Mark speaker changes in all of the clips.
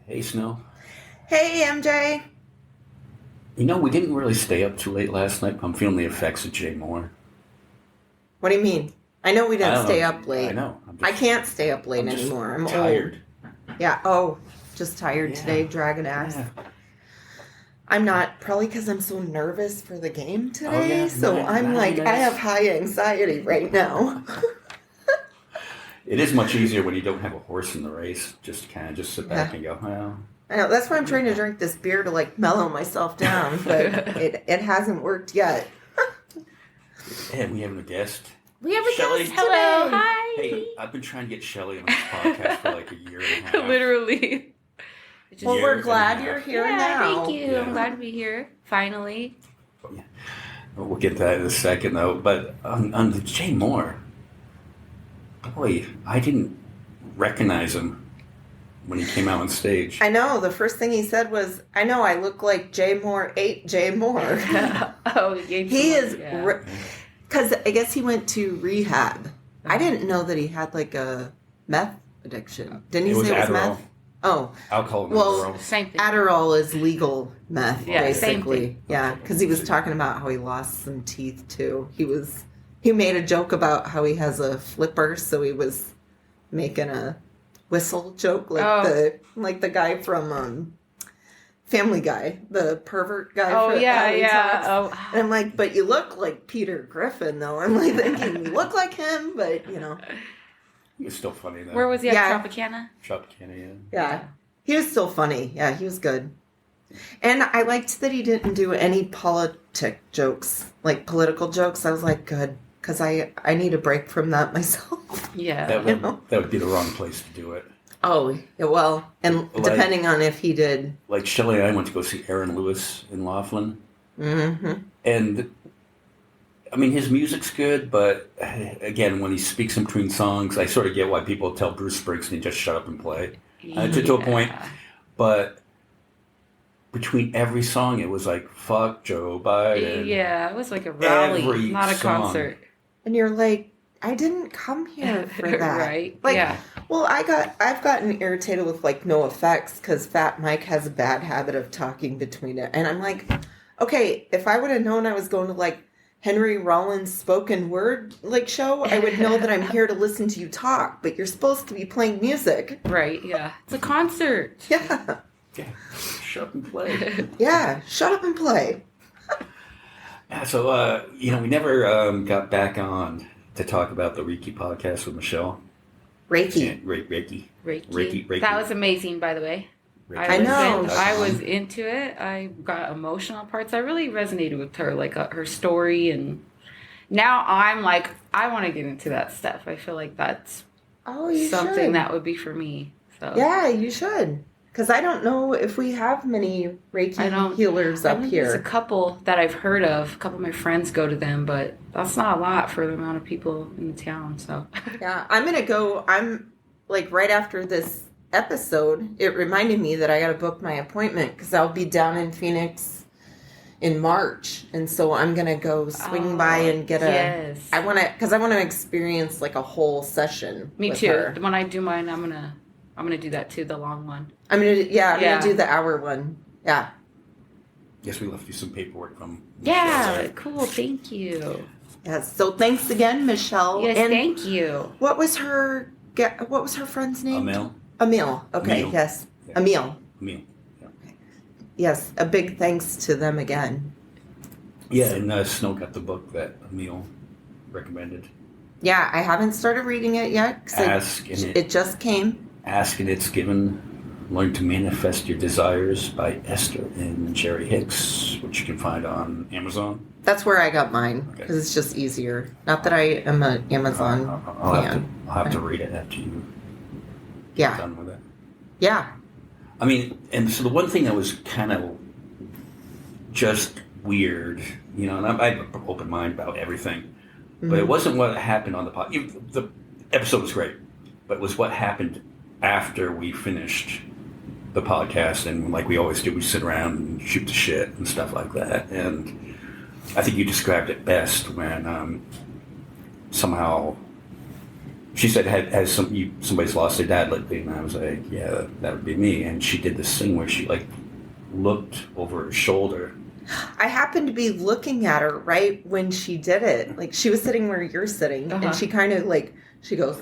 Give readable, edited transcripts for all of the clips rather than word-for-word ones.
Speaker 1: Hey, Snow.
Speaker 2: Hey, MJ.
Speaker 1: We didn't really stay up too late last night. I'm feeling the effects of Jay Mohr.
Speaker 2: What do you mean? I know we
Speaker 1: I
Speaker 2: didn't
Speaker 1: don't
Speaker 2: stay
Speaker 1: know.
Speaker 2: up late.
Speaker 1: I know.
Speaker 2: I can't stay up late
Speaker 1: I'm just
Speaker 2: anymore. I'm
Speaker 1: tired.
Speaker 2: old. Yeah. Oh, just tired today, dragging ass.
Speaker 1: Yeah.
Speaker 2: I'm not, probably because I'm so nervous for the game today.
Speaker 1: Oh, yeah.
Speaker 2: So I'm like, I have high anxiety right now.
Speaker 1: It is much easier when you don't have a horse in the race. Just kind of just sit back and go, well.
Speaker 2: I know. That's why I'm trying to drink this beer to like mellow myself down, but it hasn't worked yet.
Speaker 1: And we have a guest.
Speaker 2: We have a
Speaker 1: Shelly.
Speaker 2: guest
Speaker 3: Hello,
Speaker 2: today.
Speaker 3: hi.
Speaker 1: Hey, I've been trying to get Shelly on this podcast for like a year and a half.
Speaker 3: Literally.
Speaker 2: Well, we're glad you're here now.
Speaker 3: Thank you.
Speaker 1: Yeah.
Speaker 3: I'm glad to be here. Finally.
Speaker 1: Yeah. We'll get to that in a second, though. But on the Jay Mohr, boy, I didn't recognize him when he came out on stage.
Speaker 2: I know. The first thing he said was, I know I look like Jay Mohr ate Jay Mohr. He is... Because I guess he went to rehab. I didn't know that he had like a meth addiction. Didn't he say it was
Speaker 1: Adderall.
Speaker 2: meth? Oh.
Speaker 1: Alcohol and
Speaker 2: Well,
Speaker 1: Adderall.
Speaker 3: Same thing.
Speaker 2: Adderall is legal meth,
Speaker 3: Yeah, same
Speaker 2: basically.
Speaker 3: thing.
Speaker 2: Yeah, because he was talking about how he lost some teeth too. He made a joke about how he has a flipper, so he was making a whistle joke like the guy from Family Guy, the pervert guy.
Speaker 3: Oh,
Speaker 2: for
Speaker 3: yeah,
Speaker 2: how he
Speaker 3: yeah.
Speaker 2: talks.
Speaker 3: Oh.
Speaker 2: And I'm like, but you look like Peter Griffin, though. I'm like thinking, you look like him, but you know.
Speaker 1: He's still funny, though.
Speaker 3: Where was he at?
Speaker 2: Yeah.
Speaker 3: Tropicana?
Speaker 1: Tropicana,
Speaker 2: Yeah. He was still funny. Yeah, he was good. And I liked that he didn't do any political jokes. I was like, good. Because I need a break from that myself.
Speaker 3: Yeah.
Speaker 1: That would be the wrong place to do it.
Speaker 2: Oh, yeah, well, and depending on if he did.
Speaker 1: Like Shelly and I went to go see Aaron Lewis in Laughlin.
Speaker 2: Mm-hmm.
Speaker 1: And, I mean, his music's good, but, again, when he speaks in between songs, I sort of get why people tell Bruce Springsteen just shut up and play. To a point. But between every song, it was like, fuck Joe Biden.
Speaker 3: Yeah, it was like a rally,
Speaker 1: Every
Speaker 3: not a
Speaker 1: song.
Speaker 3: concert.
Speaker 2: And you're like, I didn't come here for that.
Speaker 3: Right.
Speaker 2: Like,
Speaker 3: yeah.
Speaker 2: well, I've gotten irritated with like no effects because Fat Mike has a bad habit of talking between it, and I'm like, okay, if I would have known I was going to like Henry Rollins' spoken word like show, I would know that I'm here to listen to you talk. But you're supposed to be playing music.
Speaker 3: Right. Yeah. It's a concert.
Speaker 2: Yeah.
Speaker 1: Yeah. Shut up and play.
Speaker 2: Yeah. Shut up and play.
Speaker 1: Yeah, so, we never got back on to talk about the Reiki podcast with Michelle.
Speaker 2: Reiki.
Speaker 1: Reiki.
Speaker 3: That was amazing, by the way.
Speaker 1: Reiki.
Speaker 2: I know.
Speaker 3: I was into it. I got emotional parts. I really resonated with her, like her story. And now I'm like, I want to get into that stuff. I feel like that's something
Speaker 2: should.
Speaker 3: that would be for me. So
Speaker 2: Yeah, you should. Because I don't know if we have many Reiki healers up here.
Speaker 3: There's a couple that I've heard of. A couple of my friends go to them, but that's not a lot for the amount of people in the town. So
Speaker 2: yeah, I'm going to go. I'm like right after this episode, it reminded me that I got to book my appointment because I'll be down in Phoenix in March. And so I'm going to go swing by and get
Speaker 3: yes.
Speaker 2: I want to experience like a whole session.
Speaker 3: Me
Speaker 2: with
Speaker 3: too.
Speaker 2: her.
Speaker 3: When I do mine, I'm gonna do that too, the long one.
Speaker 2: I'm going to do the hour one. Yeah.
Speaker 1: Yes, we left you some paperwork from
Speaker 3: Yeah,
Speaker 1: Michelle.
Speaker 3: cool. Thank you.
Speaker 2: Yes. So thanks again, Michelle.
Speaker 3: Yes,
Speaker 2: and
Speaker 3: thank you.
Speaker 2: What was her friend's name?
Speaker 1: Emil.
Speaker 2: Okay.
Speaker 1: Emil.
Speaker 2: Yes.
Speaker 1: Yeah.
Speaker 2: Emil.
Speaker 1: Yeah.
Speaker 2: Yes. A big thanks to them again.
Speaker 1: Yeah, and Snow got the book that Emil recommended.
Speaker 2: Yeah, I haven't started reading it yet. It just came.
Speaker 1: Ask and It's Given. Learn to Manifest Your Desires by Esther and Jerry Hicks, which you can find on Amazon.
Speaker 2: That's where I got mine, because it's just easier. Not that I am an Amazon fan.
Speaker 1: I'll have to read it after you
Speaker 2: Yeah.
Speaker 1: done with it.
Speaker 2: Yeah.
Speaker 1: I mean, and so the one thing that was kind of just weird, and I have an open mind about everything, but it wasn't what happened on the podcast. The episode was great, but it was what happened after we finished the podcast, and like we always do, we sit around and shoot the shit and stuff like that. And I think you described it best when somehow she said, has somebody's lost their dad lately? And I was like, yeah, that would be me. And she did this thing where she like looked over her shoulder.
Speaker 2: I happened to be looking at her right when she did it. Like she was sitting where you're sitting, and she kind of like she goes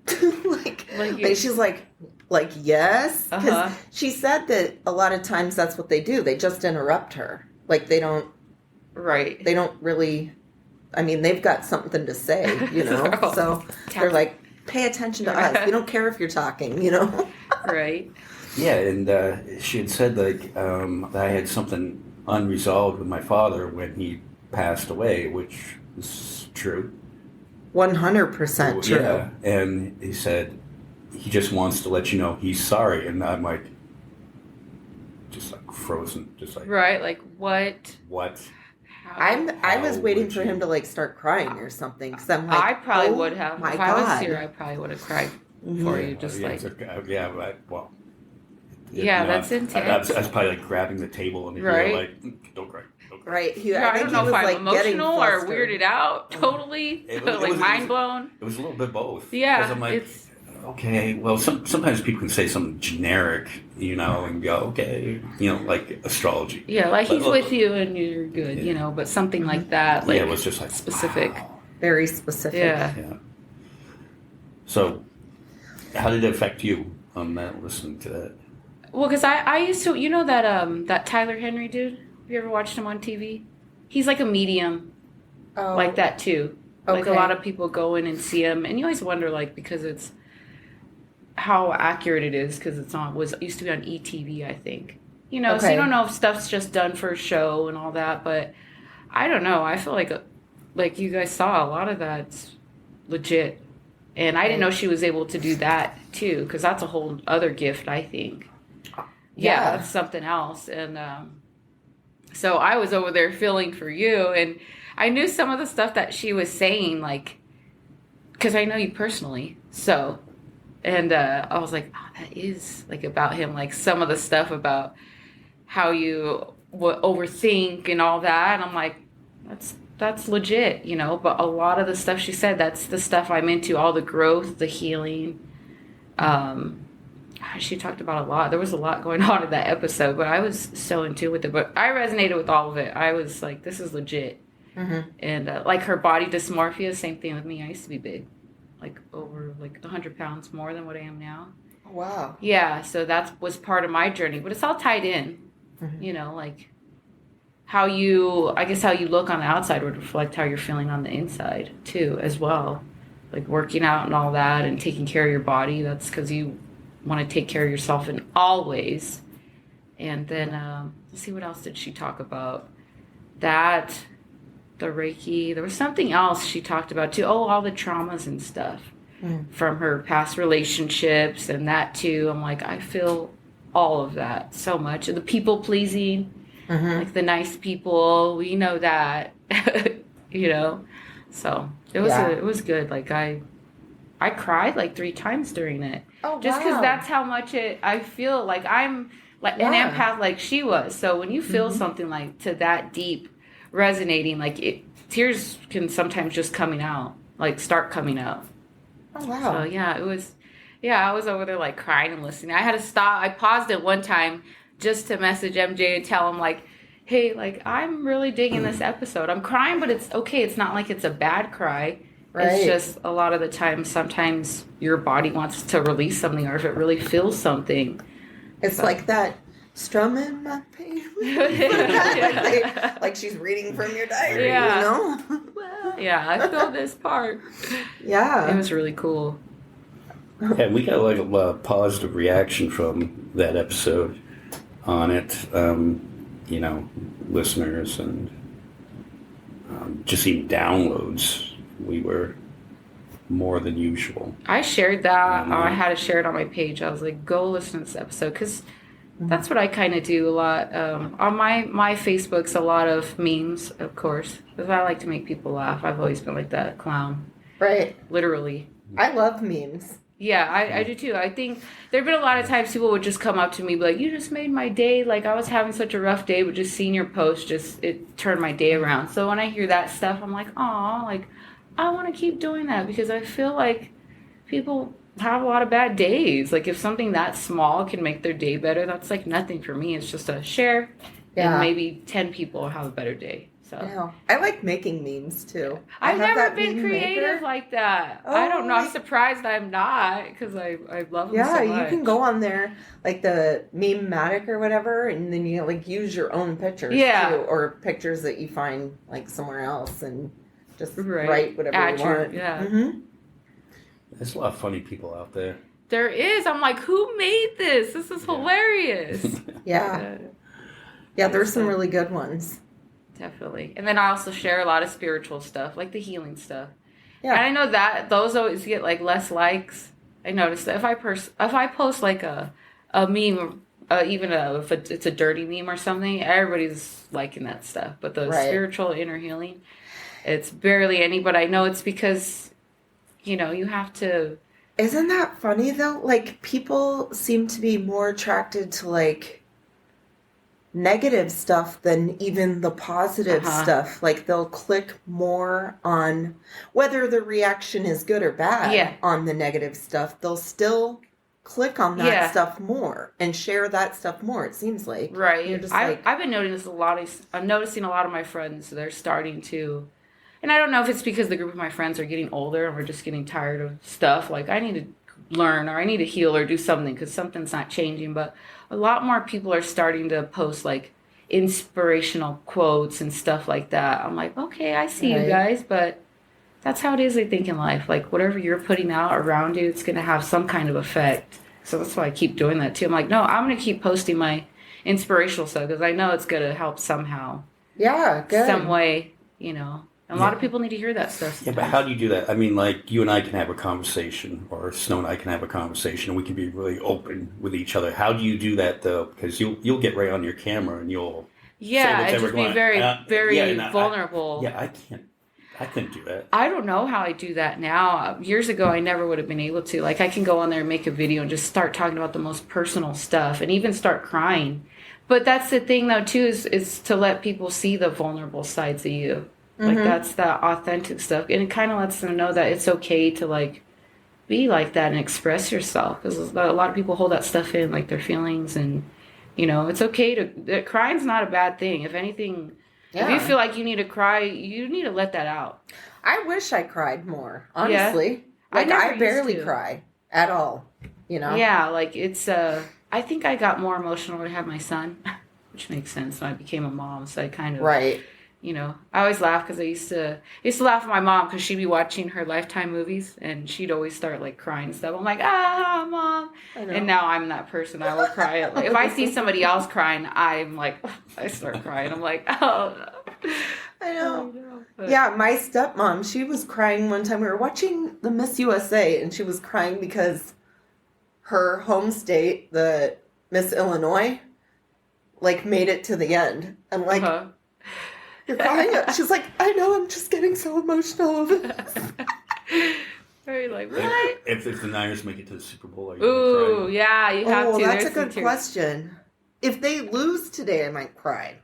Speaker 2: and she's like yes, because she said that a lot of times that's what they do. They just interrupt her. Like they don't really. I mean, they've got something to say, you know. So they're like, pay attention to us. We don't care if you're talking, you know.
Speaker 3: Right.
Speaker 1: Yeah, and she had said like that I had something unresolved with my father when he passed away, which is true.
Speaker 2: 100% true.
Speaker 1: Yeah, and he said he just wants to let you know he's sorry, and I'm like, just like frozen, just like
Speaker 3: right, like what?
Speaker 1: What?
Speaker 2: I was waiting for him to like start crying or something, because I'm like,
Speaker 3: I probably would have.
Speaker 2: My
Speaker 3: if
Speaker 2: God.
Speaker 3: I was here, I probably would have cried for you, just like.
Speaker 1: Well.
Speaker 3: Yeah, that's intense.
Speaker 1: I was probably like grabbing the table and
Speaker 3: right?
Speaker 1: you were like, don't cry.
Speaker 2: Right.
Speaker 3: I don't know if I'm emotional or weirded out totally, like mind blown.
Speaker 1: It was a little bit both.
Speaker 3: Yeah.
Speaker 1: Because I'm like, okay, well, sometimes people can say something generic, you know, and go, okay, you know, like astrology.
Speaker 3: Yeah, like he's with you and you're good, you know, but something like that. Like,
Speaker 1: it was just like
Speaker 3: specific.
Speaker 1: Wow.
Speaker 2: Very specific.
Speaker 1: Yeah. So, how did it affect you on that, listening to that?
Speaker 3: Well, because I used to, you know that Tyler Henry dude? Have you ever watched him on TV? He's like a medium like that too. Okay. Like a lot of people go in and see him, and you always wonder, like, because it's how accurate it is, because it's used to be on ETV, I think. You know, so you don't know if stuff's just done for a show and all that, but I don't know. I feel like you guys saw a lot of that's legit, and I didn't know she was able to do that too, because that's a whole other gift, I think. Yeah, that's something else. And so I was over there feeling for you, and I knew some of the stuff that she was saying, like, because I know you personally. So, and I was like, oh, that is like about him, like some of the stuff about how you overthink and all that. And I'm like, that's legit, you know. But a lot of the stuff she said, that's the stuff I'm into, all the growth, the healing. She talked about a lot. There was a lot going on in that episode, but I was so in tune with it. But I resonated with all of it. I was like, this is legit. Mm-hmm. And like her body dysmorphia, same thing with me. I used to be big, like over like 100 pounds more than what I am now.
Speaker 2: Oh, wow.
Speaker 3: Yeah, so that was part of my journey. But it's all tied in, you know, like how you look on the outside would reflect how you're feeling on the inside too, as well. Like working out and all that and taking care of your body. That's because you want to take care of yourself in all ways. And then let's see, what else did she talk about? That, the Reiki, there was something else she talked about too. Oh, all the traumas and stuff from her past relationships and that too. I'm like, I feel all of that so much. And the people pleasing, like the nice people, we know that, you know. So it was good. Like I cried like 3 times during it. Oh, just because that's how much I feel like I'm like an empath like she was. So when you feel something like to that deep, resonating, like tears can sometimes just start coming out.
Speaker 2: Oh, wow.
Speaker 3: So it was, I was over there like crying and listening. I had to stop. I paused it one time just to message MJ and tell him like, hey, like I'm really digging this episode. I'm crying, but it's okay. It's not like it's a bad cry. Right. It's just a lot of the time, sometimes your body wants to release something, or if it really feels something.
Speaker 2: It's like that strumming my pain. Like she's reading from your diary, you know?
Speaker 3: Yeah, I feel this part.
Speaker 2: Yeah.
Speaker 3: It was really cool.
Speaker 1: Yeah, we got like a positive reaction from that episode on it. You know, listeners and just even downloads. We were more than usual. I shared that. I had to share it on my page. I was like, go listen to this episode, because that's what I kind of do a lot. On my Facebook's a lot of memes, of course, because I like to make people laugh. I've always been like that clown. Right. Literally.
Speaker 2: I love memes.
Speaker 3: Yeah, I do too. I think there have been a lot of times people would just come up to me, be like, you just made my day. Like, I was having such a rough day, but just seeing your post, it turned my day around. So when I hear that stuff, I'm like, aw, like, I want to keep doing that, because I feel like people have a lot of bad days. Like, if something that small can make their day better, that's like nothing for me. It's just a share, and maybe 10 people have a better day. So
Speaker 2: yeah. I like making memes too.
Speaker 3: I've never been creative like that.
Speaker 2: Oh,
Speaker 3: I don't know. I'm surprised I'm not, because I love them so much.
Speaker 2: Yeah, you can go on there, like the Meme-matic or whatever, and then you like use your own pictures too, or pictures that you find like somewhere else, and just write whatever you want.
Speaker 3: Yeah.
Speaker 2: Mm-hmm.
Speaker 1: There's a lot of funny people out there.
Speaker 3: There is. I'm like, who made this? This is hilarious.
Speaker 2: Yeah, there's some really good ones.
Speaker 3: Definitely. And then I also share a lot of spiritual stuff, like the healing stuff.
Speaker 2: Yeah.
Speaker 3: And I know that those always get like less likes. I noticed that if I post like a meme, if it's a dirty meme or something, everybody's liking that stuff. But the spiritual inner healing, it's barely any. But I know it's because, you have to.
Speaker 2: Isn't that funny though? Like, people seem to be more attracted to like negative stuff than even the positive stuff. Like, they'll click more on whether the reaction is good or bad on the negative stuff. They'll still click on that stuff more and share that stuff more, it seems like.
Speaker 3: Right.
Speaker 2: You're just
Speaker 3: I've been noticing I'm noticing a lot of my friends, they're starting to, and I don't know if it's because the group of my friends are getting older and we're just getting tired of stuff. Like, I need to learn, or I need to heal, or do something because something's not changing. But a lot more people are starting to post like inspirational quotes and stuff like that. I'm like, okay, I see you guys, but that's how it is, I think, in life. Like, whatever you're putting out around you, it's going to have some kind of effect. So that's why I keep doing that too. I'm like, no, I'm going to keep posting my inspirational stuff because I know it's going to help somehow.
Speaker 2: Yeah, good.
Speaker 3: Some way, A lot of people need to hear that stuff.
Speaker 1: Yeah, but how do you do that? I mean, like, you and I can have a conversation, or Snow and I can have a conversation, and we can be really open with each other. How do you do that, though? Because you'll get right on your camera and you'll say whatever
Speaker 3: just be very vulnerable.
Speaker 1: I couldn't do that.
Speaker 3: I don't know how I do that now. Years ago, I never would have been able to. Like, I can go on there and make a video and just start talking about the most personal stuff and even start crying. But that's the thing, though, too, is to let people see the vulnerable sides of you. Like, that's the authentic stuff. And it kind of lets them know that it's okay to, like, be like that and express yourself. Because a lot of people hold that stuff in, like, their feelings. And, it's okay to... Crying's not a bad thing. If anything, if you feel like you need to cry, you need to let that out.
Speaker 2: I wish I cried more, honestly. Yeah. Like, I barely cry at all,
Speaker 3: Yeah, like, it's... I think I got more emotional when I had my son, which makes sense. When I became a mom, so I kind of...
Speaker 2: Right.
Speaker 3: I always laugh because I used to laugh at my mom because she'd be watching her Lifetime movies and she'd always start like crying and stuff. I'm like, Mom. And now I'm that person. I will cry. If I see somebody else crying, I'm like, I start crying. I'm like, oh.
Speaker 2: I know. Yeah, my stepmom, she was crying one time. We were watching the Miss USA and she was crying because her home state, the Miss Illinois, like made it to the end. I'm like... You're crying. She's like, I know, I'm just getting so emotional over this.
Speaker 3: Very like, what?
Speaker 1: If the Niners make it to the Super Bowl, are you going to cry?
Speaker 3: Yeah, you have to.
Speaker 2: Oh, that's a good question. If they lose today, I might cry.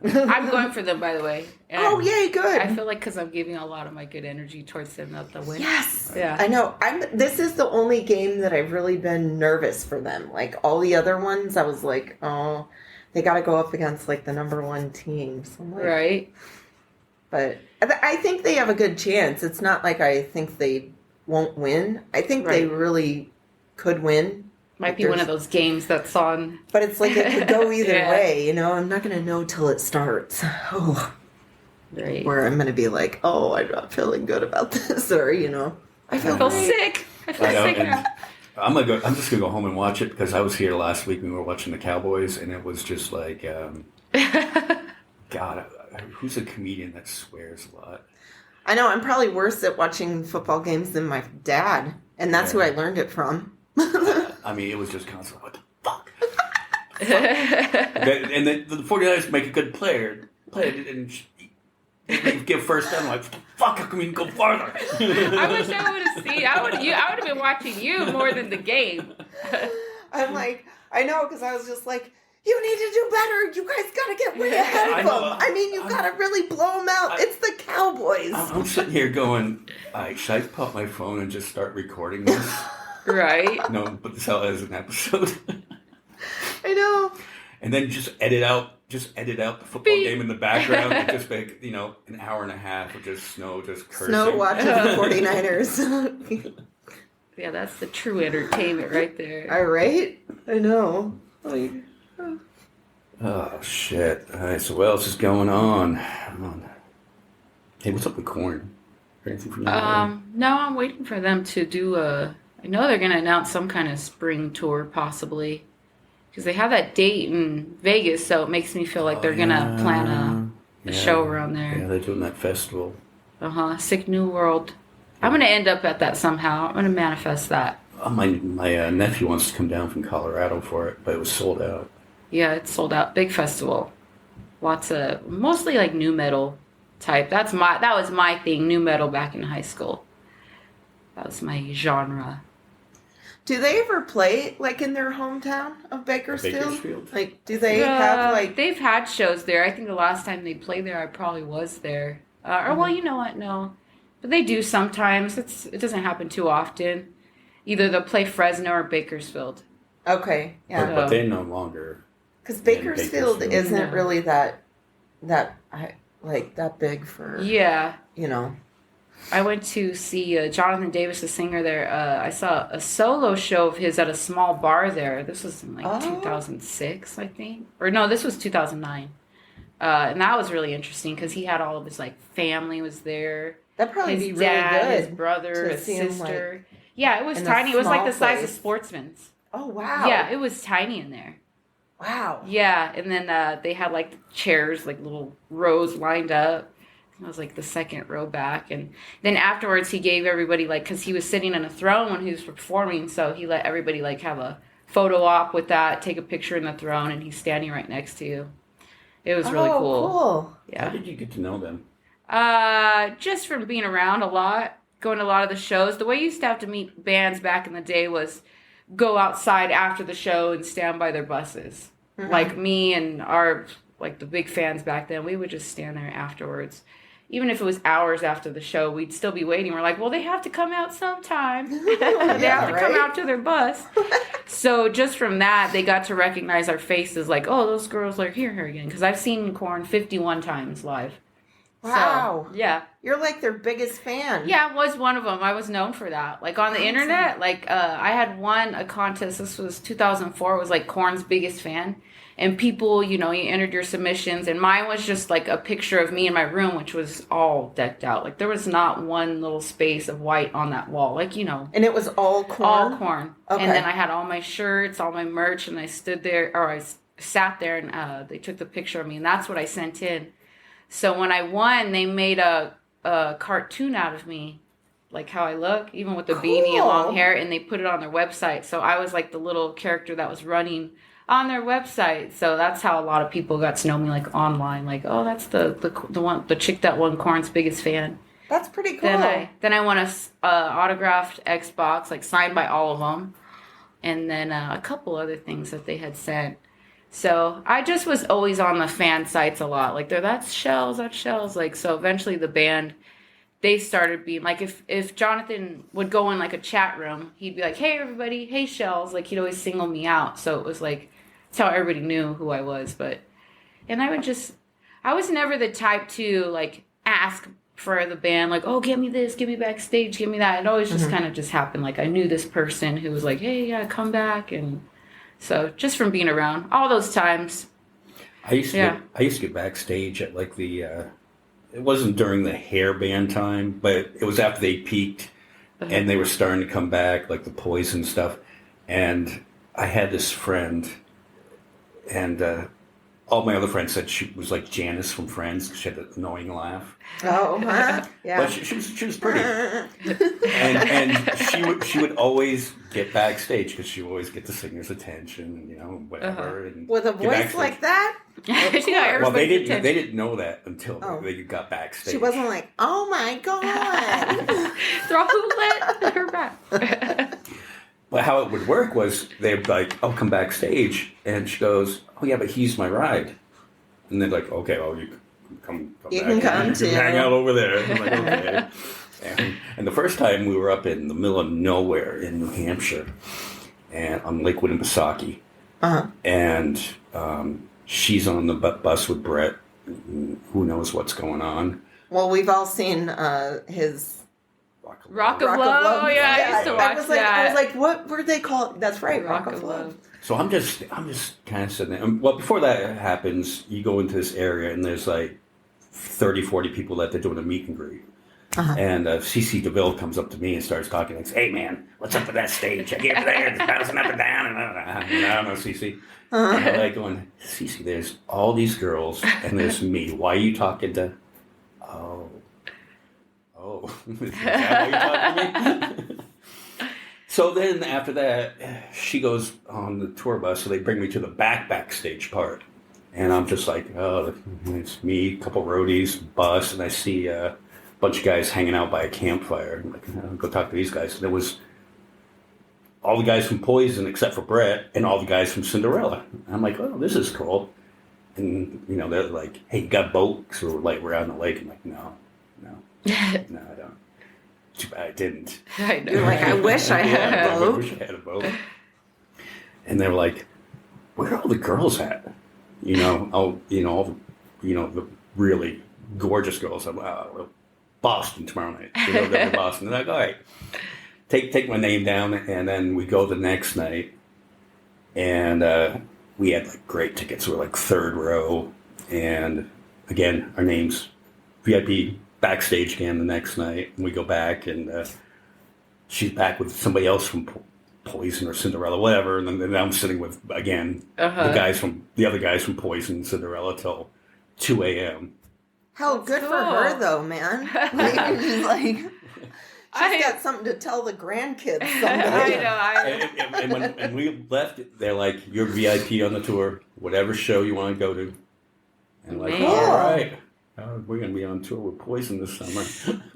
Speaker 3: I'm going for them, by the way.
Speaker 2: And yay, good.
Speaker 3: I feel like because I'm giving a lot of my good energy towards them, not the win.
Speaker 2: Yes.
Speaker 3: Yeah.
Speaker 2: I know. This is the only game that I've really been nervous for them. Like, all the other ones, I was like, oh... They got to go up against, like, the number one team. So like,
Speaker 3: right.
Speaker 2: But I think they have a good chance. It's not like I think they won't win. I think they really could win.
Speaker 3: Might be one of those games that's on.
Speaker 2: But it's like it could go either way, I'm not going to know till it starts. Oh.
Speaker 3: Right.
Speaker 2: Where I'm going to be like, oh, I'm not feeling good about this. Or,
Speaker 3: I feel sick. I feel sick.
Speaker 1: I'm just gonna go home and watch it because I was here last week when we were watching the Cowboys, and it was just like, God, who's a comedian that swears a lot?
Speaker 2: I know. I'm probably worse at watching football games than my dad, and that's who I learned it from.
Speaker 1: I mean, it was just constant. What the fuck? And the 49ers make a good play and give first down. Like, fuck, how come we can go farther?
Speaker 3: I wish I would have seen. I would have been watching you more than the game.
Speaker 2: I'm like, I know, because I was just like, You need to do better. You guys got to get way ahead of them. I mean, you got to really blow them out. It's the Cowboys.
Speaker 1: I'm sitting here going, should I pull out my phone and just start recording this?
Speaker 3: Right.
Speaker 1: No, put this out as an episode.
Speaker 2: I know.
Speaker 1: And then just edit out the football game in the background and just make, an hour and a half of just Snow just cursing.
Speaker 2: Snow watching the 49ers.
Speaker 3: Yeah, that's the true entertainment right there.
Speaker 2: All right. I know.
Speaker 1: Oh, shit. All right, so what else is going on? Hey, what's up with Korn? Anything from that?
Speaker 3: No, I'm waiting for them to do I know they're going to announce some kind of spring tour, possibly. Because they have that date in Vegas, so it makes me feel like they're going to plan a show around there.
Speaker 1: Yeah, they're doing that festival.
Speaker 3: Sick New World. I'm going to end up at that somehow. I'm going to manifest that.
Speaker 1: My nephew wants to come down from Colorado for it, but it was sold out.
Speaker 3: Yeah, it's sold out. Big festival. Lots of, mostly like nu metal type. That was my thing, nu metal back in high school. That was my genre.
Speaker 2: Do they ever play like in their hometown of Bakersfield? Like, do they have like?
Speaker 3: They've had shows there. I think the last time they played there, I probably was there. Well, you know what? No, but they do sometimes. It doesn't happen too often. Either they'll play Fresno or Bakersfield.
Speaker 2: Okay, yeah.
Speaker 1: But they're no longer.
Speaker 2: Because Bakersfield isn't really that big for.
Speaker 3: Yeah.
Speaker 2: I
Speaker 3: went to see Jonathan Davis, the singer there. I saw a solo show of his at a small bar there. This was in 2006, I think. Or no, this was 2009. And that was really interesting because he had all of his family was there.
Speaker 2: That'd probably
Speaker 3: his
Speaker 2: be really
Speaker 3: dad,
Speaker 2: good.
Speaker 3: His brother, his sister. Yeah, it was
Speaker 2: in
Speaker 3: tiny.
Speaker 2: a
Speaker 3: It was like
Speaker 2: small
Speaker 3: the size of
Speaker 2: place.
Speaker 3: Sportsman's.
Speaker 2: Oh, wow.
Speaker 3: Yeah, it was tiny in there.
Speaker 2: Wow.
Speaker 3: Yeah, and then they had chairs, little rows lined up. I was the second row back, and then afterwards he gave everybody because he was sitting on a throne when he was performing, so he let everybody have a photo op with that, take a picture in the throne, and he's standing right next to you. It was really cool. Yeah.
Speaker 1: How did you get to know them?
Speaker 3: Just from being around a lot, going to a lot of the shows. The way you used to have to meet bands back in the day was go outside after the show and stand by their buses. Mm-hmm. Me and our the big fans back then, we would just stand there afterwards. Even if it was hours after the show, we'd still be waiting. We're well, they have to come out sometime. They have to come out to their bus. So just from that, they got to recognize our faces oh, those girls are here again. Because I've seen Korn 51 times live.
Speaker 2: Wow.
Speaker 3: So, yeah.
Speaker 2: You're their biggest fan.
Speaker 3: Yeah, I was one of them. I was known for that. On the internet, I had won a contest. This was 2004. It was Korn's biggest fan. And people, you entered your submissions. And mine was just a picture of me in my room, which was all decked out. There was not one little space of white on that wall.
Speaker 2: And it was all Korn?
Speaker 3: All Korn.
Speaker 2: Okay.
Speaker 3: And then I had all my shirts, all my merch. And I stood there, or I sat there, and they took the picture of me. And that's what I sent in. So when I won, they made a cartoon out of me, how I look, even with the beanie and long hair, and they put it on their website. So I was the little character that was running on their website. So that's how a lot of people got to know me online. Oh, that's the chick that won Korn's biggest fan.
Speaker 2: That's pretty cool.
Speaker 3: Then I won a autographed Xbox, signed by all of them, and then a couple other things that they had sent. So I just was always on the fan sites a lot. That's Shells. So eventually the band, they started being if Jonathan would go in a chat room, he'd be hey everybody, hey Shells. He'd always single me out. So it was it's how everybody knew who I was. And I was never the type to ask for the band, oh, give me this, give me backstage, give me that. It always just kind of just happened. I knew this person who was hey, yeah, come back. And so just from being around all those times.
Speaker 1: I used to get backstage at it wasn't during the hair band time, but it was after they peaked and they were starting to come back, the Poison stuff. And I had this friend, and all my other friends said she was like Janice from Friends because she had that annoying laugh.
Speaker 2: Oh, yeah.
Speaker 1: But she was pretty, and she would always get backstage because she would always get the singer's attention, and whatever. And
Speaker 2: with a voice like that.
Speaker 1: Well, they didn't know that until they got backstage.
Speaker 2: She wasn't oh my god,
Speaker 3: throw her back.
Speaker 1: But how it would work was they'd be like, "I'll come backstage," and she goes, "Oh yeah, but he's my ride." And they're like, "Okay, well you can come
Speaker 2: You
Speaker 1: back.
Speaker 2: can come
Speaker 1: You
Speaker 2: too.
Speaker 1: can hang out over there." I'm like, okay. And the first time we were up in the middle of nowhere in New Hampshire, and on Lake Winnipesaukee, and she's on the bus with Brett. Who knows what's going on?
Speaker 2: Well, we've all seen his
Speaker 3: Rock of Love. Oh yeah, I used to watch that.
Speaker 2: I was like, what were they called? That's right, Rock of Love.
Speaker 1: So I'm just kind of sitting there. Well, before that happens, you go into this area and there's like 30, 40 people that they're doing a meet and greet. And CC DeVille comes up to me and starts talking. Like, "Hey man, what's up with that stage? I get there, it's bouncing up and down." And I know CC. And I'm like going, "CC, there's all these girls and there's me. Why are you talking to? Is that why you're talking to me?" So then after that, she goes on the tour bus, so they bring me to the backstage part. And I'm just like, oh, it's me, a couple roadies, bus, and I see a bunch of guys hanging out by a campfire. I'm like, I'll go talk to these guys. And it was all the guys from Poison except for Brett, and all the guys from Cinderella. And I'm like, oh, this is cool. And, they're like, hey, you got a boat? So we're out on the lake. I'm like, no, I don't. Too bad I didn't.
Speaker 3: I know.
Speaker 2: You're like, I wish I had a boat.
Speaker 1: I wish I had a boat. And they were like, where are all the girls at? All the really gorgeous girls. I'm like, Boston tomorrow night. They're to Boston. They're like, all right, take my name down. And then we go the next night. And we had like great tickets. We were like third row. And again, our names, VIP backstage again the next night. And we go back and she's back with somebody else from Poison or Cinderella, whatever. And then I'm sitting with, again, the other guys from Poison, Cinderella till 2 a.m.
Speaker 2: How
Speaker 3: That's
Speaker 2: good
Speaker 3: cool.
Speaker 2: for her, though, man. She's got something to tell the grandkids someday.
Speaker 3: I know.
Speaker 1: And we left, they're like, you're VIP on the tour, whatever show you want to go to. And like, all right, we're going to be on tour with Poison this summer.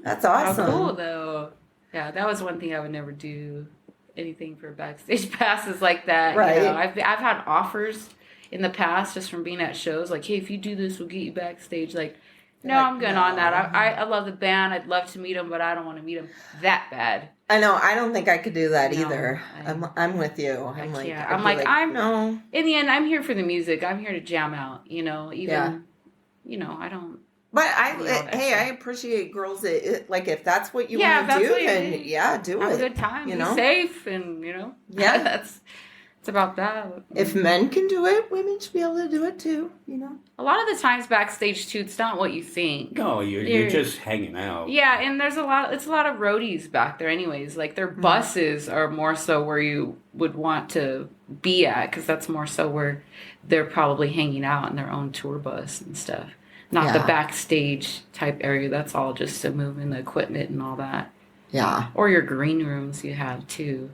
Speaker 2: That's awesome.
Speaker 3: How cool, though. Yeah, that was one thing I would never do. Anything for backstage passes like that.
Speaker 2: Right.
Speaker 3: I've had offers in the past just from being at shows like, hey, if you do this, we'll get you backstage. Like, no, I'm good on that. I love the band. I'd love to meet them, but I don't want to meet them that bad.
Speaker 2: I know. I don't think I could do that either. I'm with you. I'm like, no.
Speaker 3: In the end, I'm here for the music. I'm here to jam out. I don't.
Speaker 2: But I appreciate girls that like if that's what you want to do, then do it.
Speaker 3: Have a good time. Be safe, and it's about that.
Speaker 2: If men can do it, women should be able to do it too.
Speaker 3: A lot of the times backstage too, it's not what you think.
Speaker 1: No, you're just hanging out.
Speaker 3: Yeah, and it's a lot of roadies back there anyways. Like their buses are more so where you would want to be at, because that's more so where they're probably hanging out in their own tour bus and stuff. Not the backstage type area. That's all just to move in the equipment and all that.
Speaker 2: Yeah.
Speaker 3: Or your green rooms you have too.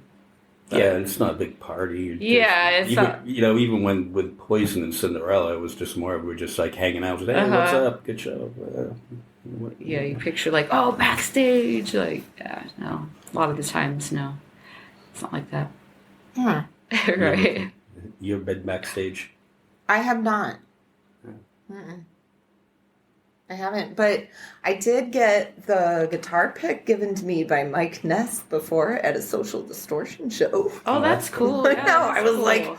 Speaker 1: Yeah, it's not a big party. Even when with Poison and Cinderella, it was just more, we were just like hanging out. Hey, what's up? Good show.
Speaker 3: You picture like, oh, backstage. Like, no. A lot of the times, no. It's not like that.
Speaker 2: Yeah.
Speaker 3: Right.
Speaker 1: You ever been backstage?
Speaker 2: I have not. Mm-mm. I haven't, but I did get the guitar pick given to me by Mike Ness before at a Social Distortion show.
Speaker 3: Oh, that's cool. Yeah,
Speaker 2: I was like,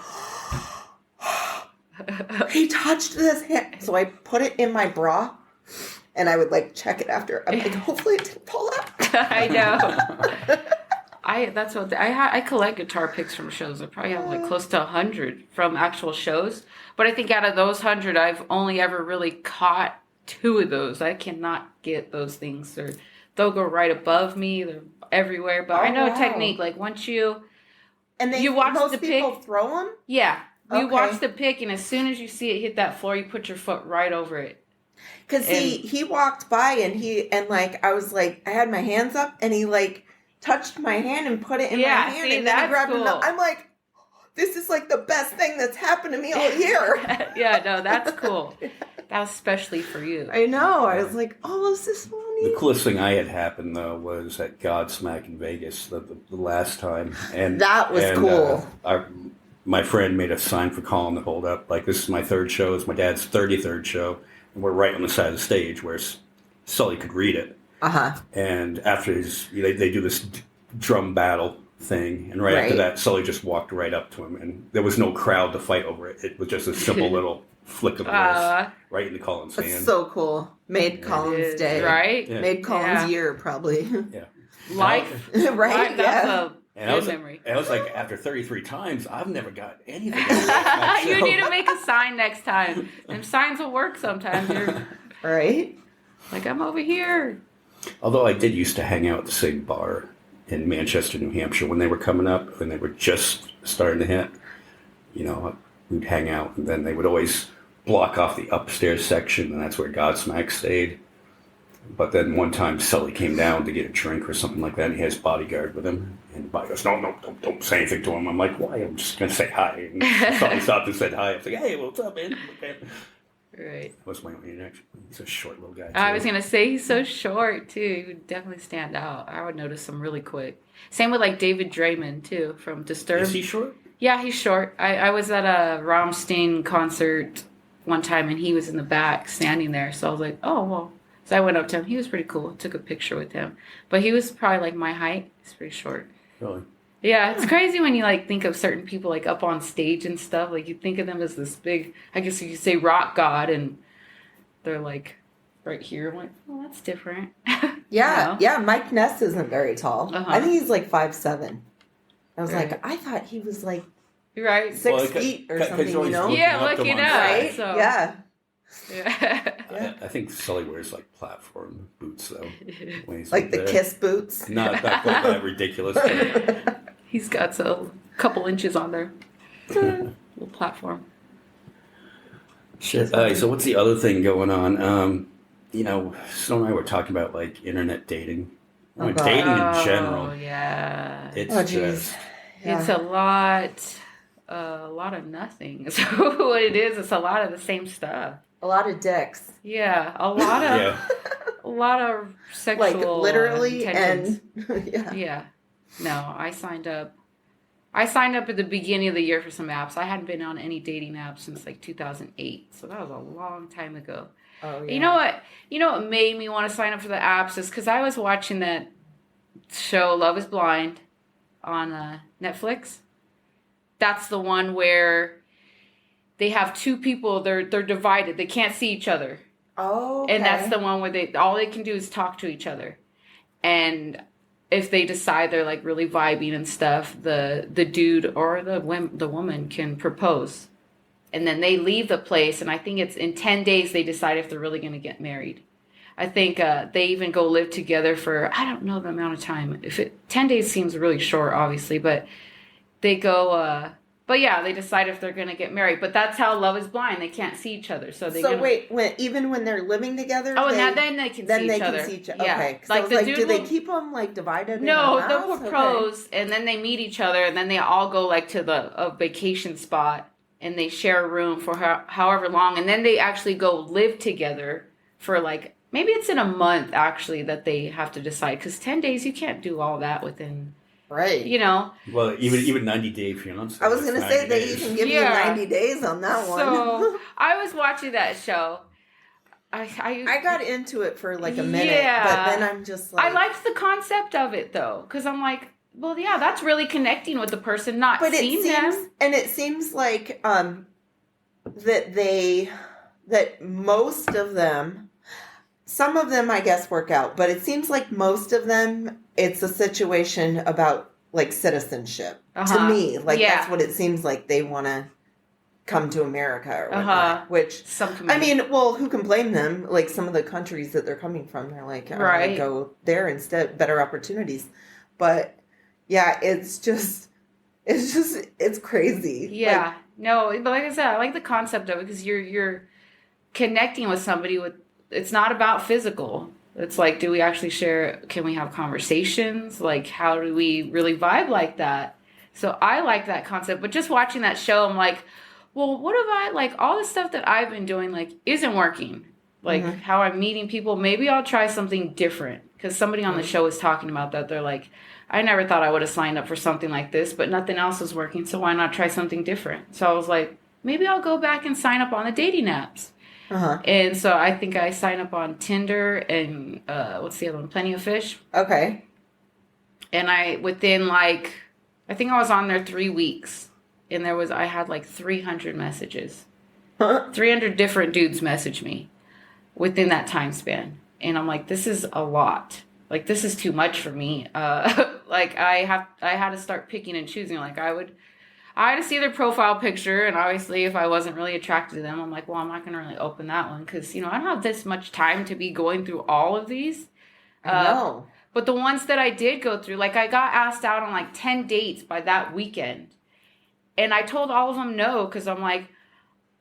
Speaker 2: he touched this hand. So I put it in my bra, and I would like check it after. I'm like, hopefully it didn't fall out.
Speaker 3: I know. I collect guitar picks from shows. I probably have like close to 100 from actual shows. But I think out of those 100, I've only ever really caught 2 of those. I cannot get those things. They'll go right above me. They're everywhere. But I know technique. Like once you watch
Speaker 2: most
Speaker 3: the
Speaker 2: people
Speaker 3: pick,
Speaker 2: throw them.
Speaker 3: Yeah, you watch the pick, and as soon as you see it hit that floor, you put your foot right over it.
Speaker 2: Because he walked by and I was like, I had my hands up, and he like touched my hand and put it in my hand, and then I grabbed it. I'm like, this is like the best thing that's happened to me all year.
Speaker 3: Yeah, no, that's cool. That was especially for you.
Speaker 2: I know. I was like, oh, is this one
Speaker 1: The coolest thing I had happened though was at Godsmack in Vegas the last time, and
Speaker 2: that was cool.
Speaker 1: My friend made a sign for Colin to hold up. Like, this is my third show. It's my dad's 33rd show, and we're right on the side of the stage where Sully could read it. And after they do this drum battle thing, and right after that, Sully just walked right up to him, and there was no crowd to fight over it. It was just a simple little flick of the wrist right into Colin's hand.
Speaker 2: That's so cool. Made Colin's day.
Speaker 3: Right?
Speaker 2: Yeah. Made Colin's year, probably.
Speaker 1: Yeah.
Speaker 3: Life.
Speaker 2: Right?
Speaker 3: That's a
Speaker 1: good
Speaker 3: memory.
Speaker 1: And I was like, after 33 times, I've never got anything.
Speaker 3: You need to make a sign next time. And signs will work sometimes. You're
Speaker 2: right?
Speaker 3: Like, I'm over here.
Speaker 1: Although I did used to hang out at the same bar in Manchester, New Hampshire, when they were coming up, when they were just starting to hit. We'd hang out, and then they would always block off the upstairs section, and that's where Godsmack stayed. But then one time, Sully came down to get a drink or something like that, and he has bodyguard with him. And the bodyguard goes, no, don't say anything to him. I'm like, why? I'm just going to say hi. And Sully stopped and said hi. I was like, hey, what's up, man?
Speaker 3: Right.
Speaker 1: That was my only interaction. He's a short little guy, too.
Speaker 3: I was going to say, he's so short, too. He would definitely stand out. I would notice him really quick. Same with, like, David Draymond, too, from Disturbed.
Speaker 1: Is he short?
Speaker 3: Yeah, he's short. I was at a Rammstein concert one time, and he was in the back standing there. So I was like, oh, well. So I went up to him. He was pretty cool. Took a picture with him. But he was probably, like, my height. He's pretty short.
Speaker 1: Really?
Speaker 3: Yeah, it's crazy when you, like, think of certain people, like, up on stage and stuff. Like, you think of them as this big, I guess you could say, rock god, and they're, like, right here. I'm like, oh, that's different.
Speaker 2: Yeah, Mike Ness isn't very tall. I think he's, like, 5'7". I was like, I thought he was, like, 6 feet or something,
Speaker 3: Yeah, look it up.
Speaker 2: Right?
Speaker 3: So.
Speaker 2: Yeah.
Speaker 1: I think Sully wears like platform boots though.
Speaker 2: Like the Kiss boots?
Speaker 1: Not quite that ridiculous.
Speaker 3: He's got a couple inches on there. Little platform.
Speaker 1: Shit. So what's the other thing going on? Snow and I were talking about like internet dating. Dating in general.
Speaker 3: Oh yeah.
Speaker 1: It's just
Speaker 3: it's a lot of nothing. So what it is, it's a lot of the same stuff.
Speaker 2: A lot of dicks.
Speaker 3: Yeah, a lot of sexual,
Speaker 2: like literally,
Speaker 3: intentions.
Speaker 2: And
Speaker 3: yeah. No, I signed up at the beginning of the year for some apps. I hadn't been on any dating apps since like 2008, so that was a long time ago.
Speaker 2: Oh yeah.
Speaker 3: You know what made me want to sign up for the apps is because I was watching that show Love Is Blind on Netflix. That's the one where they have two people, they're divided. They can't see each other.
Speaker 2: Oh, okay.
Speaker 3: And that's the one where all they can do is talk to each other. And if they decide they're like really vibing and stuff, the dude or the woman can propose. And then they leave the place, and I think it's in 10 days they decide if they're really going to get married. I think they even go live together for, I don't know the amount of time. 10 days seems really short, obviously, but they go, but yeah, they decide if they're going to get married. But that's how Love Is Blind. They can't see each other. So
Speaker 2: even when they're living together?
Speaker 3: Oh, then they can see each other.
Speaker 2: Yeah. Okay. So do they keep them like divided?
Speaker 3: No, they'll propose, and then they meet each other, and then they all go like to a vacation spot, and they share a room for however long, and then they actually go live together for like, maybe it's in a month actually that they have to decide, because 10 days you can't do all that within.
Speaker 2: Right.
Speaker 1: Well, even 90-day fiance.
Speaker 2: I was going to say they even give you 90 days on that one.
Speaker 3: So I was watching that show.
Speaker 2: I got into it for like a minute, but then I'm just like...
Speaker 3: I liked the concept of it though, because I'm like, well, yeah, that's really connecting with the person, not seeing them.
Speaker 2: And it seems like that most of them, some of them I guess work out, but it seems like most of them, it's a situation about like citizenship. To me, like that's what it seems like. They want to come to America or whatnot, which I mean, well, who can blame them? Like some of the countries that they're coming from, they're like, I want to go there instead, better opportunities. But yeah, it's crazy.
Speaker 3: Yeah,
Speaker 2: like,
Speaker 3: no, but like I said, I like the concept of it because you're connecting with somebody with. It's not about physical. It's like, do we actually share? Can we have conversations? Like, how do we really vibe like that? So I like that concept. But just watching that show, I'm like, well, what if all the stuff that I've been doing, like, isn't working? like how I'm meeting people. Maybe I'll try something different, because somebody on the show was talking about that. They're like, I never thought I would have signed up for something like this, but nothing else was working, so why not try something different? So I was like, maybe I'll go back and sign up on the dating apps. And so I think I signed up on Tinder and what's the other one? Plenty of Fish.
Speaker 2: Okay.
Speaker 3: And within I think I was on there 3 weeks, and I had like 300 messages. 300 different dudes message me within that time span. And I'm like, this is a lot. Like, this is too much for me. Like, I had to start picking and choosing. Like, I had to see their profile picture, and obviously if I wasn't really attracted to them, I'm like, well, I'm not going to really open that one, because, I don't have this much time to be going through all of these.
Speaker 2: No.
Speaker 3: But the ones that I did go through, like, I got asked out on like 10 dates by that weekend. And I told all of them no, because I'm like,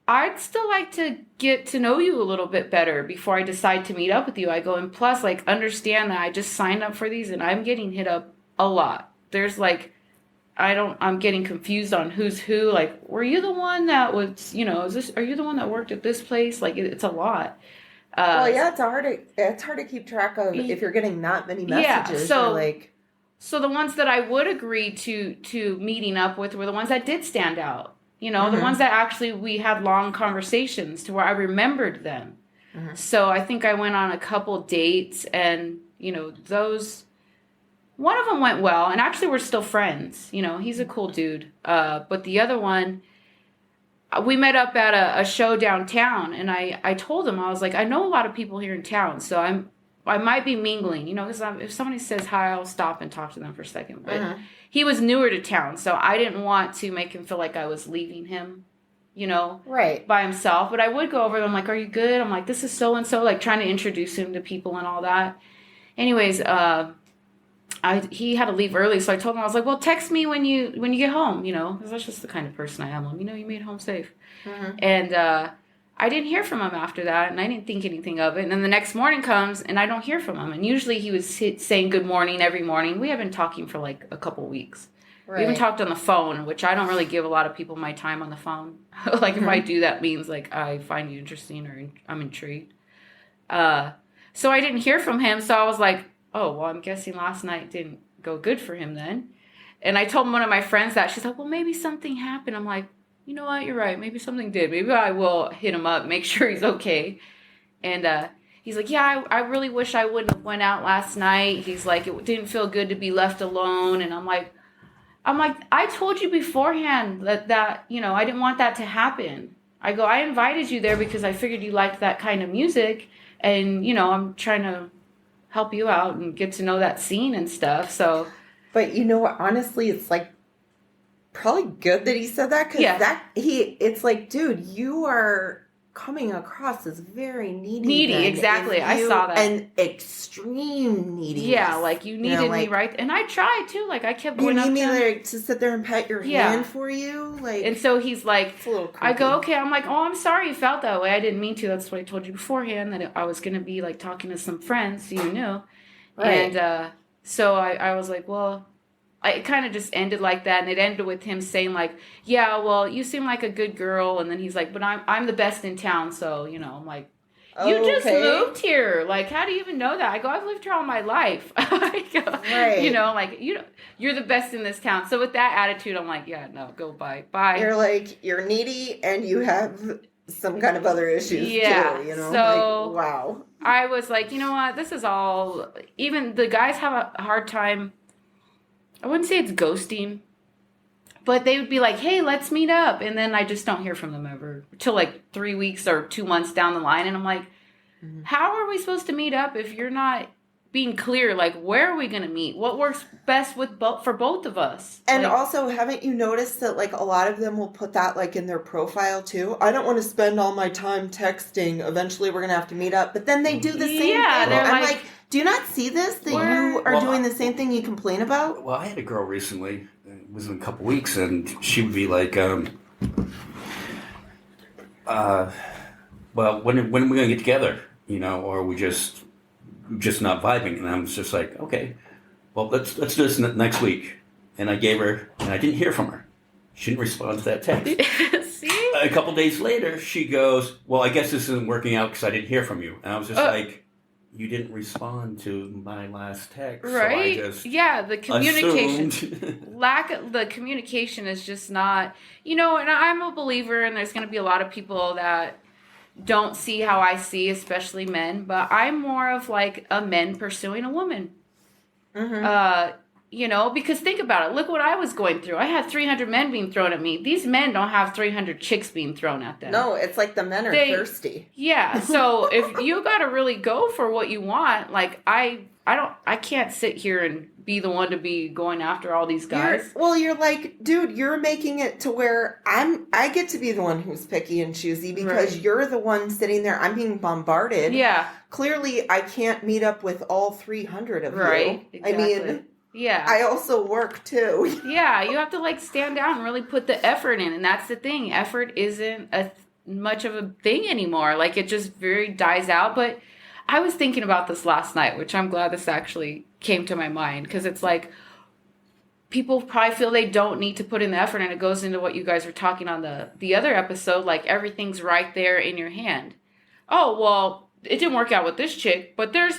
Speaker 3: I'd still like to get to know you a little bit better before I decide to meet up with you. I go, and plus, like, understand that I just signed up for these and I'm getting hit up a lot. There's like, I'm getting confused on who's who. Like, were you the one that was, are you the one that worked at this place? Like, it's a lot.
Speaker 2: Well, yeah, it's hard to keep track of if you're getting that many messages.
Speaker 3: Yeah, so the ones that I would agree to meeting up with were the ones that did stand out. The ones that actually we had long conversations to where I remembered them. So I think I went on a couple dates, and, those, one of them went well, and actually we're still friends. He's a cool dude. But the other one, we met up at a show downtown, and I told him, I was like, I know a lot of people here in town, so I might be mingling, because if somebody says hi, I'll stop and talk to them for a second. But he was newer to town, so I didn't want to make him feel like I was leaving him,
Speaker 2: right,
Speaker 3: by himself. But I would go over and I'm like, are you good? I'm like, this is so-and-so, like trying to introduce him to people and all that. Anyways, he had to leave early, so I told him, I was like, well, text me when you get home, because that's just the kind of person I am. You made it home safe. And I didn't hear from him after that, and I didn't think anything of it. And then the next morning comes, and I don't hear from him. And usually he was saying good morning every morning. We have been talking for like a couple weeks. Right. We even talked on the phone, which I don't really give a lot of people my time on the phone. Like, if I do, that means like I find you interesting or I'm intrigued. So I didn't hear from him, so I was like, oh, well, I'm guessing last night didn't go good for him then. And I told one of my friends that. She's like, well, maybe something happened. I'm like, you know what? You're right. Maybe something did. Maybe I will hit him up, make sure he's okay. And he's like, yeah, I really wish I wouldn't have went out last night. He's like, it didn't feel good to be left alone. And I'm like, I told you beforehand that I didn't want that to happen. I go, I invited you there because I figured you liked that kind of music. And, I'm trying to help you out and get to know that scene and stuff. So,
Speaker 2: but honestly, it's like probably good that he said that, because it's like, dude, you are coming across as very needy.
Speaker 3: Exactly. I saw that.
Speaker 2: And extreme needy.
Speaker 3: Yeah, like you needed me, right? And I tried too. Like, I kept going up to him. You need me
Speaker 2: to sit there and pat your hand for you? Like,
Speaker 3: and so he's like,
Speaker 2: it's a little creepy.
Speaker 3: I go, okay. I'm like, oh, I'm sorry you felt that way. I didn't mean to. That's what I told you beforehand, that I was going to be like talking to some friends, so you knew. Right. And so I was like, well, it kind of just ended like that, and it ended with him saying like, yeah, well, you seem like a good girl. And then he's like, but I'm the best in town, so, I'm like, you just moved here. Like, how do you even know that? I go, I've lived here all my life. I go,
Speaker 2: right.
Speaker 3: Like, you're the best in this town. So with that attitude, I'm like, yeah, no, go bye.
Speaker 2: You're like, you're needy and you have some kind of other issues too,
Speaker 3: So
Speaker 2: like, wow.
Speaker 3: I was like, you know what? This is all, even the guys have a hard time. I wouldn't say it's ghosting, but they would be like, hey, let's meet up. And then I just don't hear from them ever till like 3 weeks or 2 months down the line. And I'm like, how are we supposed to meet up if you're not being clear? Like, where are we going to meet? What works best for both of us?
Speaker 2: And also, haven't you noticed that like a lot of them will put that like in their profile too? I don't want to spend all my time texting. Eventually we're going to have to meet up. But then they do the same thing. I'm like, do you not see this? That you are doing the same thing you complain about?
Speaker 1: Well, I had a girl recently. It was in a couple weeks, and she would be like, well, when are we going to get together? Or are we just not vibing? And I was just like, okay, well, let's do this next week. And I gave her, and I didn't hear from her. She didn't respond to that text.
Speaker 3: See?
Speaker 1: A couple days later, she goes, well, I guess this isn't working out because I didn't hear from you. And I was just like, you didn't respond to my last text.
Speaker 3: Right?
Speaker 1: So I just
Speaker 3: the communication.
Speaker 1: assumed.
Speaker 3: The communication is just not, and I'm a believer, and there's going to be a lot of people that don't see how I see, especially men, but I'm more of like a man pursuing a woman. Because think about it. Look what I was going through. I had 300 men being thrown at me. These men don't have 300 chicks being thrown at them.
Speaker 2: No, it's like the men are thirsty.
Speaker 3: Yeah. So if you got to really go for what you want, like I can't sit here and be the one to be going after all these guys.
Speaker 2: You're like, dude, you're making it to where I get to be the one who's picky and choosy because you're the one sitting there. I'm being bombarded.
Speaker 3: Yeah.
Speaker 2: Clearly, I can't meet up with all 300 of you.
Speaker 3: Right. Exactly.
Speaker 2: I mean,
Speaker 3: yeah.
Speaker 2: I also work too.
Speaker 3: Yeah, you have to like stand down and really put the effort in, and that's the thing. Effort isn't much of a thing anymore. Like it just very dies out. But I was thinking about this last night, which I'm glad this actually came to my mind, because it's like people probably feel they don't need to put in the effort, and it goes into what you guys were talking on the other episode. Like everything's right there in your hand. Oh well, it didn't work out with this chick, but there's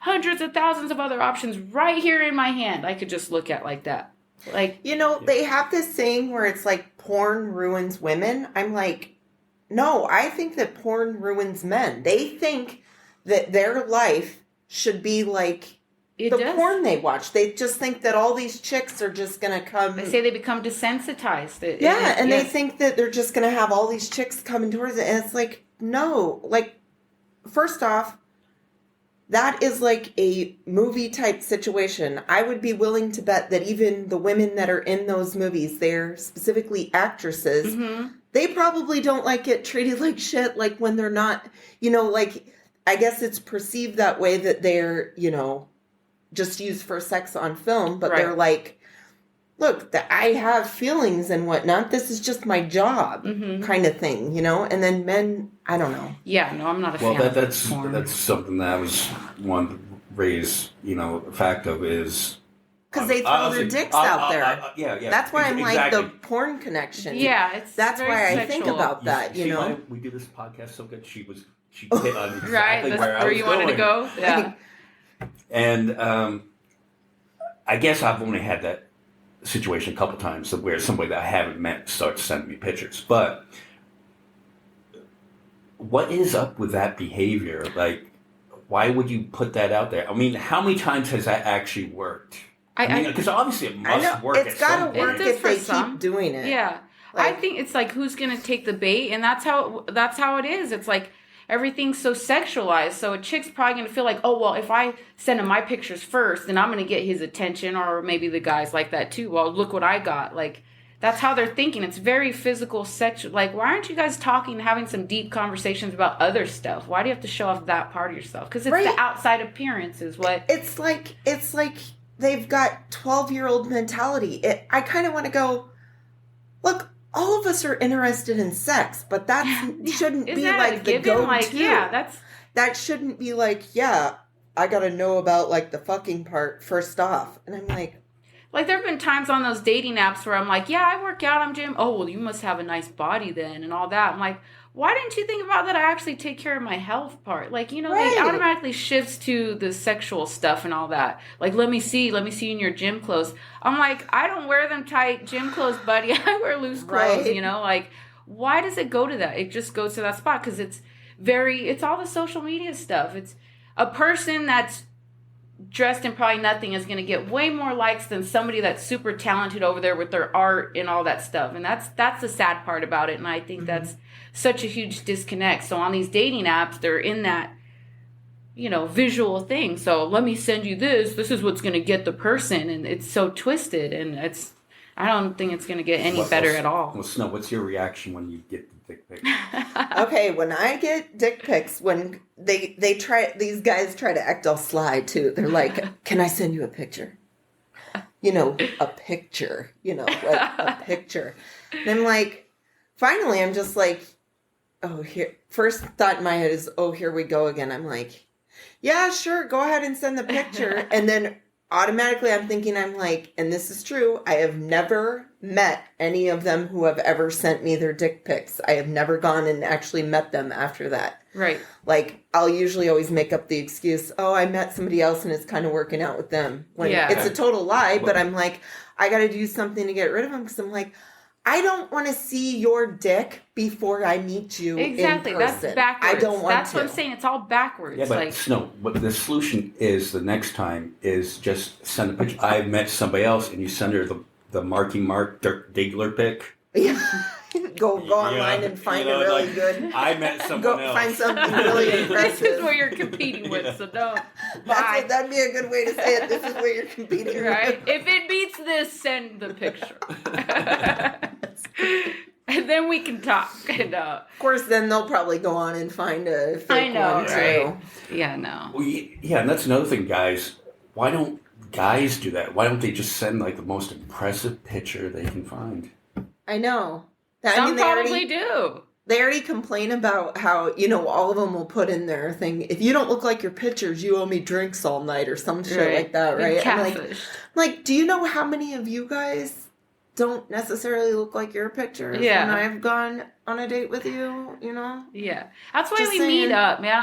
Speaker 3: hundreds of thousands of other options right here in my hand I could just look at like that. Like,
Speaker 2: they have this saying where it's like porn ruins women. I'm like, no, I think that porn ruins men. They think that their life should be like porn they watch. They just think that all these chicks are just going to come.
Speaker 3: They say they become desensitized.
Speaker 2: They think that they're just going to have all these chicks coming towards it. And it's like, no. Like, first off, that is like a movie type situation. I would be willing to bet that even the women that are in those movies, they're specifically actresses, they probably don't like get treated like shit, like when they're not, like, I guess it's perceived that way that they're, just used for sex on film, but they're like, look, I have feelings and whatnot. This is just my job kind of thing, And then men, I don't know.
Speaker 3: Yeah, no, I'm not a fan of porn.
Speaker 1: That's something that I was one to raise, fact of is...
Speaker 2: Because they throw their dicks out there.
Speaker 1: Yeah.
Speaker 2: That's why I'm like the porn connection.
Speaker 3: Yeah,
Speaker 2: that's why I think about that,
Speaker 1: See why we do this podcast so good? She hit on exactly
Speaker 3: where you wanted to go? Yeah.
Speaker 1: And I guess I've only had that situation a couple times where somebody that I haven't met starts sending me pictures. But what is up with that behavior? Like, why would you put that out there? I mean, how many times has that actually worked? Because obviously it must work.
Speaker 2: It's got to work if they keep doing it.
Speaker 3: Yeah, I think it's like who's going to take the bait, and that's how it is. It's like everything's so sexualized. So a chick's probably going to feel like, oh, well, if I send him my pictures first, then I'm going to get his attention, or maybe the guys like that too. Well, look what I got. Like, that's how they're thinking. It's very physical, sexual. Like, why aren't you guys talking, having some deep conversations about other stuff? Why do you have to show off that part of yourself? Because it's the outside appearance is what... It's
Speaker 2: like they've got 12-year-old mentality. I kind of want to go, look, all of us are interested in sex, but that shouldn't be like the go-to.
Speaker 3: Like,
Speaker 2: that shouldn't be like, I got to know about like the fucking part first off. And I'm like
Speaker 3: there have been times on those dating apps where I'm like, I work out, I'm gym. Oh, well, you must have a nice body then and all that. I'm like, why didn't you think about that? I actually take care of my health part. Like, they automatically shifts to the sexual stuff and all that. Like, let me see you in your gym clothes. I'm like, I don't wear them tight gym clothes, buddy. I wear loose clothes, Like, why does it go to that? It just goes to that spot because it's all the social media stuff. It's a person that's dressed in probably nothing is going to get way more likes than somebody that's super talented over there with their art and all that stuff. And that's the sad part about it. And I think that's such a huge disconnect. So on these dating apps, they're in that, visual thing. So let me send you this. This is what's going to get the person. And it's so twisted. And I don't think it's going to get any better at all.
Speaker 1: Well, Snow, what's your reaction when you get the dick pic?
Speaker 2: Okay, when I get dick pics, when these guys try to act all sly too. They're like, can I send you a picture? A picture, like a picture. And I'm like, finally, I'm just like, oh, here. First thought in my head is, oh, here we go again. I'm like, yeah, sure, go ahead and send the picture. And then automatically I'm thinking, I'm like, and this is true, I have never met any of them who have ever sent me their dick pics. I have never gone and actually met them after that.
Speaker 3: Right.
Speaker 2: Like, I'll usually always make up the excuse, oh, I met somebody else and it's kind of working out with them. When it's a total lie, but I'm like, I got to do something to get rid of them because I'm like, I don't want to see your dick before I meet you in person.
Speaker 3: That's backwards.
Speaker 2: I don't want
Speaker 3: That's what I'm saying. It's all backwards.
Speaker 1: Yeah, but no. But the solution is the next time is just send a picture. I met somebody else, and you send her the Marky Mark Dirk Diggler pic.
Speaker 2: Yeah. Go online and find a really good.
Speaker 1: I met someone else.
Speaker 2: Find something really impressive.
Speaker 3: This is what you're competing with, so don't.
Speaker 2: That'd be a good way to say it. This is what you're competing
Speaker 3: right?
Speaker 2: with.
Speaker 3: If it beats this, send the picture. And then we can talk. And,
Speaker 2: of course, then they'll probably go on and find a fake one,
Speaker 3: right?
Speaker 2: too.
Speaker 3: Yeah, no.
Speaker 1: Well, yeah, and that's another thing, guys. Why don't guys do that? Why don't they just send like the most impressive picture they can find?
Speaker 2: I know.
Speaker 3: Some probably do.
Speaker 2: They already complain about how, all of them will put in their thing, if you don't look like your pictures, you owe me drinks all night or some shit like that, right? I'm like, do you know how many of you guys don't necessarily look like your pictures when I've gone on a date with you,
Speaker 3: Yeah. That's why we meet up, man.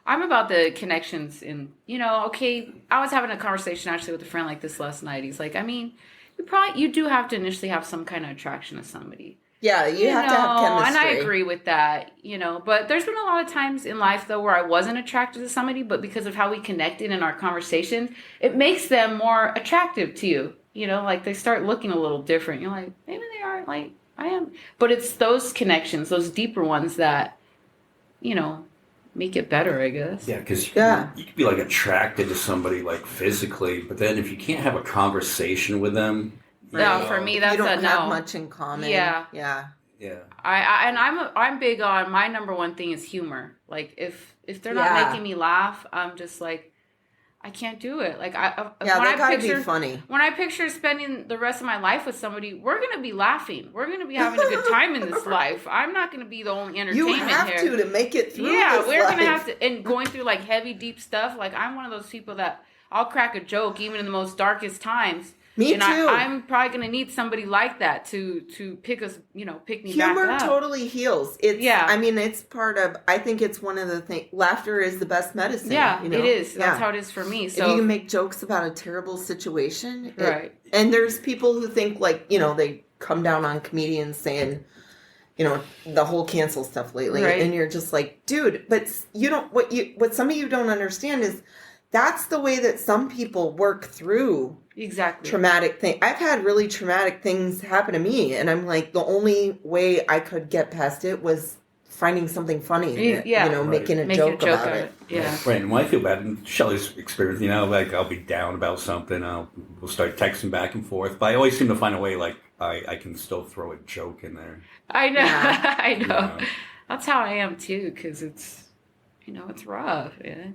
Speaker 3: I'm about the connections and, okay, I was having a conversation actually with a friend like this last night. He's like, I mean, you do have to initially have some kind of attraction to somebody.
Speaker 2: Yeah, you have to have chemistry.
Speaker 3: And I agree with that, But there's been a lot of times in life, though, where I wasn't attracted to somebody, but because of how we connected in our conversation, it makes them more attractive to you. Like they start looking a little different. You're like, maybe they aren't like I am. But it's those connections, those deeper ones that, make it better, I guess.
Speaker 1: Yeah, because you could be like attracted to somebody like physically, but then if you can't have a conversation with them,
Speaker 3: for me that's
Speaker 2: you don't
Speaker 3: a no.
Speaker 2: have much in common. Yeah.
Speaker 3: I'm big on my number one thing is humor. Like if they're not making me laugh, I'm just like I can't do it. Like
Speaker 2: they gotta be funny.
Speaker 3: When I picture spending the rest of my life with somebody, we're gonna be laughing. We're gonna be having a good time in this life. I'm not gonna be the only entertainment
Speaker 2: here. You have
Speaker 3: here.
Speaker 2: to make it through.
Speaker 3: Yeah, we're
Speaker 2: life.
Speaker 3: gonna have to. And going through like heavy, deep stuff. Like I'm one of those people that I'll crack a joke even in the most darkest times.
Speaker 2: Me
Speaker 3: and
Speaker 2: too.
Speaker 3: I'm probably gonna need somebody like that to pick us, pick me back up.
Speaker 2: Humor totally heals. I mean, it's part of. I think it's one of the things. Laughter is the best medicine.
Speaker 3: Yeah, it is. That's how it is for me. So
Speaker 2: if you can make jokes about a terrible situation,
Speaker 3: right?
Speaker 2: And there's people who think like they come down on comedians saying, the whole cancel stuff lately,
Speaker 3: right.
Speaker 2: And you're just like, dude, but you don't. What some of you don't understand is that's the way that some people work through.
Speaker 3: Exactly.
Speaker 2: Traumatic thing. I've had really traumatic things happen to me, and I'm like, the only way I could get past it was finding something funny. Making a joke about it.
Speaker 3: Yeah.
Speaker 1: Right. And when I feel bad, in Shelly's experience, like I'll be down about something, we'll start texting back and forth, but I always seem to find a way, like I can still throw a joke in there.
Speaker 3: I know.
Speaker 2: Yeah.
Speaker 3: I know. That's how I am too, because it's, it's rough. Yeah.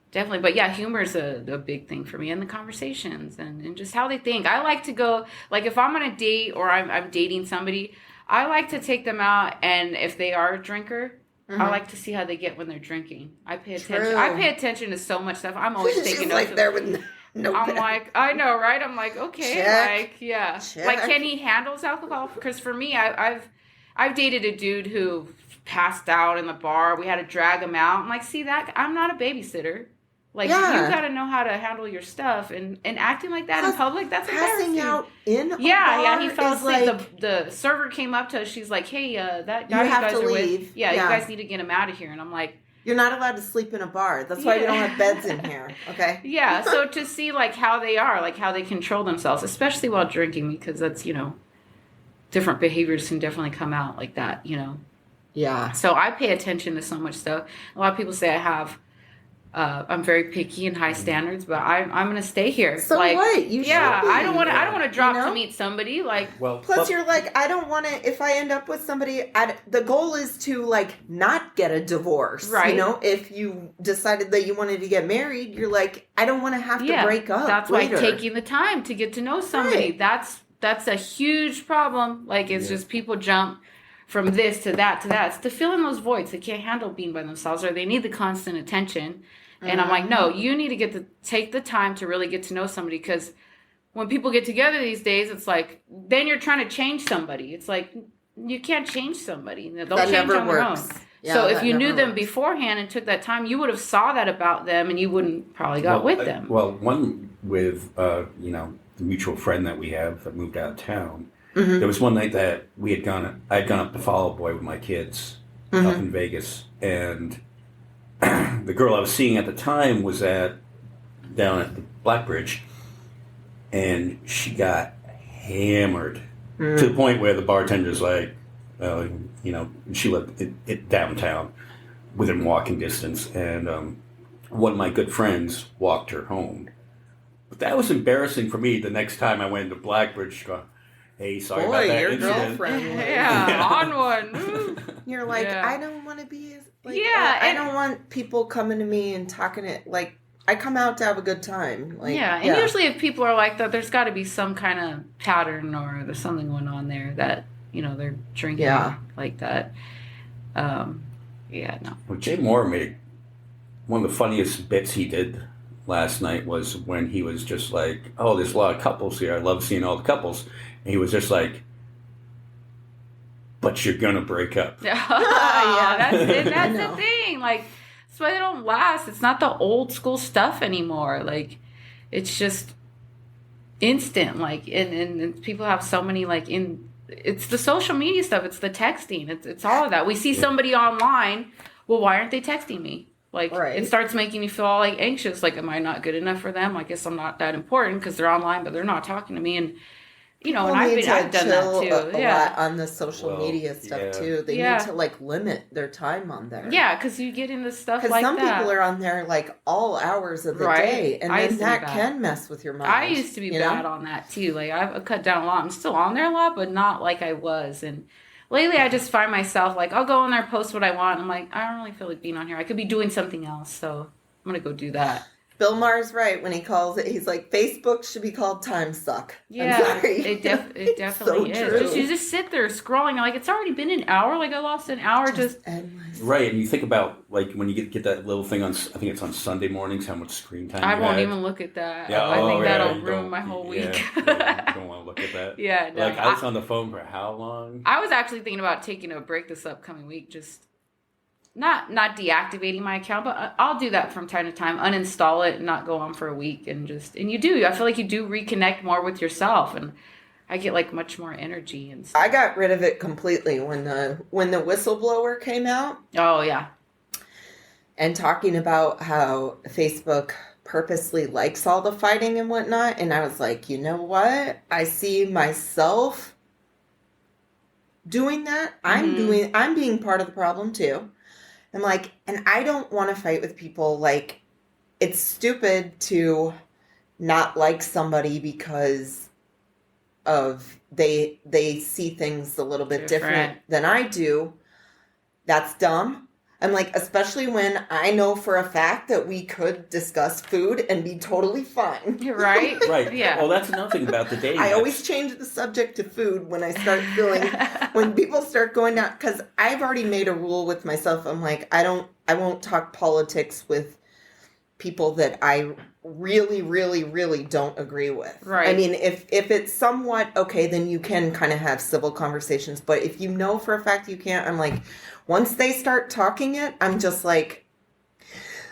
Speaker 3: Definitely. But yeah, humor is a big thing for me, and the conversations and just how they think. I like to go, like if I'm on a date or I'm dating somebody, I like to take them out, and if they are a drinker, I like to see how they get when they're drinking. I pay attention. I pay attention to so much stuff. I'm always taking notes.
Speaker 2: Like there with no
Speaker 3: I'm like, I know, right? I'm like, okay,
Speaker 2: check,
Speaker 3: yeah.
Speaker 2: Check.
Speaker 3: Like, can he handle alcohol? Because for me, I've dated a dude who passed out in the bar. We had to drag him out. I'm like, see that? I'm not a babysitter. Like, you got to know how to handle your stuff. And acting like that in public, that's
Speaker 2: passing
Speaker 3: embarrassing.
Speaker 2: Out in a bar
Speaker 3: Yeah, he fell asleep.
Speaker 2: Like,
Speaker 3: the server came up to us. She's like, hey, that guy
Speaker 2: you
Speaker 3: guys
Speaker 2: to
Speaker 3: are
Speaker 2: leave.
Speaker 3: with. Yeah, you guys need to get him out of here. And I'm like,
Speaker 2: you're not allowed to sleep in a bar. That's why we don't have beds in here. Okay?
Speaker 3: Yeah, so to see, like, how they are, like, how they control themselves, especially while drinking, because that's, different behaviors can definitely come out like that,
Speaker 2: Yeah.
Speaker 3: So I pay attention to so much stuff. A lot of people say I'm very picky and high standards, but I'm going to stay here.
Speaker 2: So
Speaker 3: like,
Speaker 2: what? You should be.
Speaker 3: I don't want to drop to meet somebody. Like,
Speaker 2: plus you're like, I don't want to. If I end up with somebody, the goal is to like not get a divorce.
Speaker 3: Right.
Speaker 2: If you decided that you wanted to get married, you're like, I don't want to have to break up.
Speaker 3: That's
Speaker 2: later.
Speaker 3: why taking the time to get to know somebody. Right. That's a huge problem. Like, it's just people jump from this to that to that. It's to fill in those voids. They can't handle being by themselves, or they need the constant attention. And I'm like, no, you need to take the time to really get to know somebody, because when people get together these days, it's like, then you're trying to change somebody. It's like, you can't change somebody. They'll
Speaker 2: that
Speaker 3: change
Speaker 2: never
Speaker 3: on their own.
Speaker 2: works. Yeah,
Speaker 3: so if you knew them
Speaker 2: works.
Speaker 3: beforehand and took that time, you would have saw that about them, and you wouldn't probably got with them.
Speaker 1: One with, the mutual friend that we have that moved out of town. Mm-hmm. There was one night that I'd gone up to Fall Out Boy with my kids up in Vegas, and the girl I was seeing at the time was down at the Black Bridge, and she got hammered to the point where the bartender's like, she lived it downtown within walking distance, and one of my good friends walked her home. But that was embarrassing for me the next time I went to Black Bridge. Hey, sorry about that
Speaker 2: your
Speaker 1: incident.
Speaker 2: girlfriend.
Speaker 3: On one.
Speaker 2: You're like, I don't want to be like,
Speaker 3: I
Speaker 2: don't want people coming to me and talking it like, I come out to have a good time. Like,
Speaker 3: and usually if people are like that, there's got to be some kind of pattern, or there's something going on there that, they're drinking like that. No.
Speaker 1: Well, Jay Mohr made one of the funniest bits he did last night was when he was just like, oh, there's a lot of couples here. I love seeing all the couples. And he was just like, but you're going to break up.
Speaker 3: That's the thing. Like, that's why they don't last. It's not the old school stuff anymore. Like, it's just instant. Like, and people have so many, like, it's the social media stuff. It's the texting. It's all of that. We see somebody online. Well, why aren't they texting me? Like, it starts making you feel all, like, anxious. Like, am I not good enough for them? I guess I'm not that important because they're online, but they're not talking to me. And, and I've done that too.
Speaker 2: A lot on the social media stuff too. They need to like limit their time on there.
Speaker 3: Yeah, because you get into stuff like that.
Speaker 2: Because some people are on there like all hours of the day, and then that can mess with your mind.
Speaker 3: I used to be bad on that too. Like, I've cut down a lot. I'm still on there a lot, but not like I was. And lately, I just find myself like, I'll go on there, post what I want. I'm like, I don't really feel like being on here. I could be doing something else, so I'm gonna go do that.
Speaker 2: Bill Maher's right when he calls it. He's like, Facebook should be called time suck.
Speaker 3: Yeah, it definitely is.
Speaker 2: True.
Speaker 3: You just sit there scrolling. Like, it's already been an hour. Like, I lost an hour just
Speaker 2: endless.
Speaker 1: Right, and you think about like when you get that little thing on. I think it's on Sunday mornings. How much screen time?
Speaker 3: I won't even look at that.
Speaker 1: Yeah,
Speaker 3: I think that'll ruin my whole week.
Speaker 1: You don't want to look at that.
Speaker 3: Yeah, no,
Speaker 1: like I was on the phone for how long?
Speaker 3: I was actually thinking about taking a break this upcoming week. Just not deactivating my account, but I'll do that from time to time. Uninstall it and not go on for a week, and you do. I feel like you do reconnect more with yourself, and I get like much more energy and stuff.
Speaker 2: I got rid of it completely when the whistleblower came out.
Speaker 3: Oh yeah,
Speaker 2: and talking about how Facebook purposely likes all the fighting and whatnot, and I was like, you know what? I see myself doing that. I'm being part of the problem too. I'm like, and I don't want to fight with people. Like, it's stupid to not like somebody because of they see things a little bit different than I do. That's dumb. I'm like, especially when I know for a fact that we could discuss food and be totally fine.
Speaker 3: You're right.
Speaker 1: Right.
Speaker 3: Yeah.
Speaker 1: Well, that's another thing about the dating.
Speaker 2: I always change the subject to food when I start feeling, when people start going down, because I've already made a rule with myself. I'm like, I won't talk politics with people that I really, really, really don't agree with.
Speaker 3: Right.
Speaker 2: I mean, if it's somewhat okay, then you can kind of have civil conversations. But if you know for a fact you can't, I'm like, once they start talking it, I'm just like,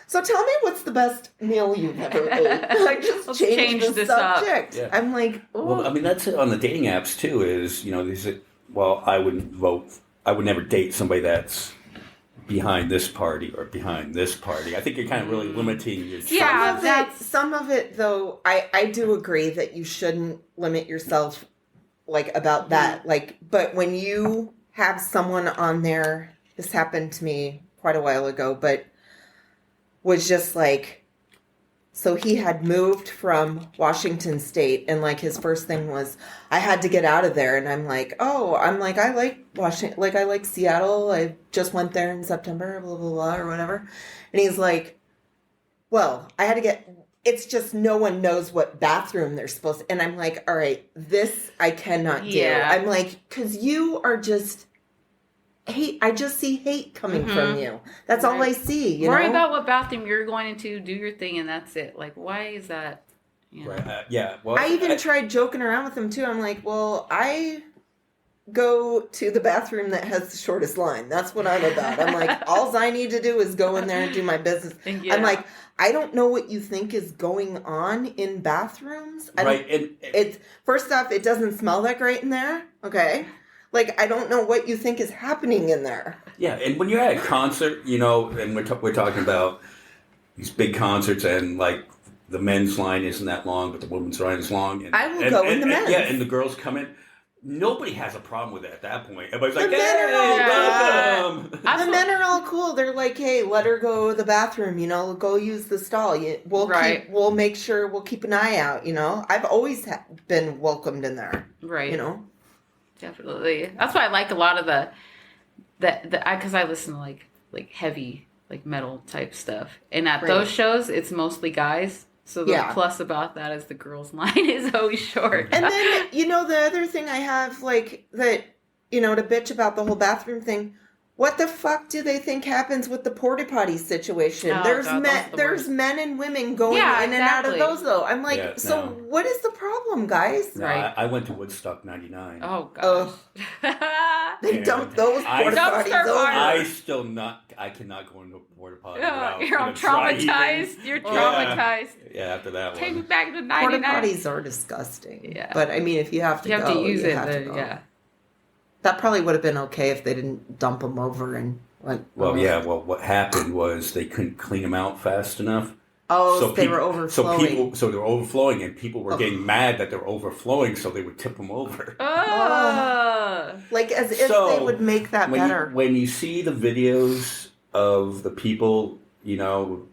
Speaker 2: so tell me what's the best meal you've ever ate. Like, just change the subject.
Speaker 1: Yeah.
Speaker 2: I'm like, oh.
Speaker 1: Well, I mean, that's it on the dating apps too. Is I would never date somebody that's behind this party or behind this party. I think you're kind of really limiting yourself.
Speaker 3: Yeah,
Speaker 2: some of it though, I do agree that you shouldn't limit yourself like about that. Like, but when you have someone on there, this happened to me quite a while ago, but was just like, so he had moved from Washington State, and like his first thing was, I had to get out of there. And I'm like, I like Washington, like I like Seattle. I just went there in September, blah, blah, blah, or whatever. And he's like, well, I had to get, it's just no one knows what bathroom they're supposed to. And I'm like, all right, this I cannot do. I'm like, because you are just hate. I just see hate coming from you. That's all I see. You
Speaker 3: Worry
Speaker 2: know?
Speaker 3: about what bathroom you're going into, do your thing, and that's it. Like, why is that? You know?
Speaker 1: Right. Yeah. Well,
Speaker 2: I even tried joking around with him too. I'm like, well, I go to the bathroom that has the shortest line. That's what I'm about. I'm like, all I need to do is go in there and do my business. I'm like, I don't know what you think is going on in bathrooms. It's first off, it doesn't smell that great in there. Okay. Like, I don't know what you think is happening in there.
Speaker 1: Yeah, and when you're at a concert, you know, and we're talking about these big concerts, and like the men's line isn't that long, but the women's line is long. And,
Speaker 2: I will go in the men's.
Speaker 1: Yeah, and the girls come in. Nobody has a problem with it at that point. Everybody's like,
Speaker 2: The men are all
Speaker 1: welcome.
Speaker 2: The men are all cool. They're like, hey, let her go to the bathroom, you know, go use the stall. We'll make sure, we'll keep an eye out, you know. I've always been welcomed in there.
Speaker 3: Right.
Speaker 2: You know.
Speaker 3: Definitely. That's why I like a lot of because I listen to like heavy, like metal type stuff. And at those shows, it's mostly guys. So the plus about that is the girls' line is always short.
Speaker 2: And then, you know, the other thing I have, like, that, you know, to bitch about the whole bathroom thing, what the fuck do they think happens with the porta potty situation?
Speaker 3: Oh,
Speaker 2: there's men and women going in and out of those, though. I'm like, what is the problem, guys?
Speaker 1: No,
Speaker 3: right.
Speaker 1: I went to Woodstock 99.
Speaker 3: Oh, gosh.
Speaker 2: They dumped those porta potties.
Speaker 1: I cannot go into a porta potty.
Speaker 3: You're traumatized. You're traumatized.
Speaker 1: Yeah, after that one.
Speaker 3: Take me back to 99.
Speaker 2: Porta potties are disgusting.
Speaker 3: Yeah.
Speaker 2: But, I mean, if you have to go,
Speaker 3: use
Speaker 2: you
Speaker 3: it.
Speaker 2: have to go.
Speaker 3: Yeah.
Speaker 2: That probably would have been okay if they didn't dump them over and went.
Speaker 1: Well, what happened was they couldn't clean them out fast enough.
Speaker 2: Oh, so they were overflowing.
Speaker 1: So they were overflowing, and people were getting mad that they're overflowing, so they would tip them over.
Speaker 2: Like as if they would make that better.
Speaker 1: When you see the videos of the people, you know,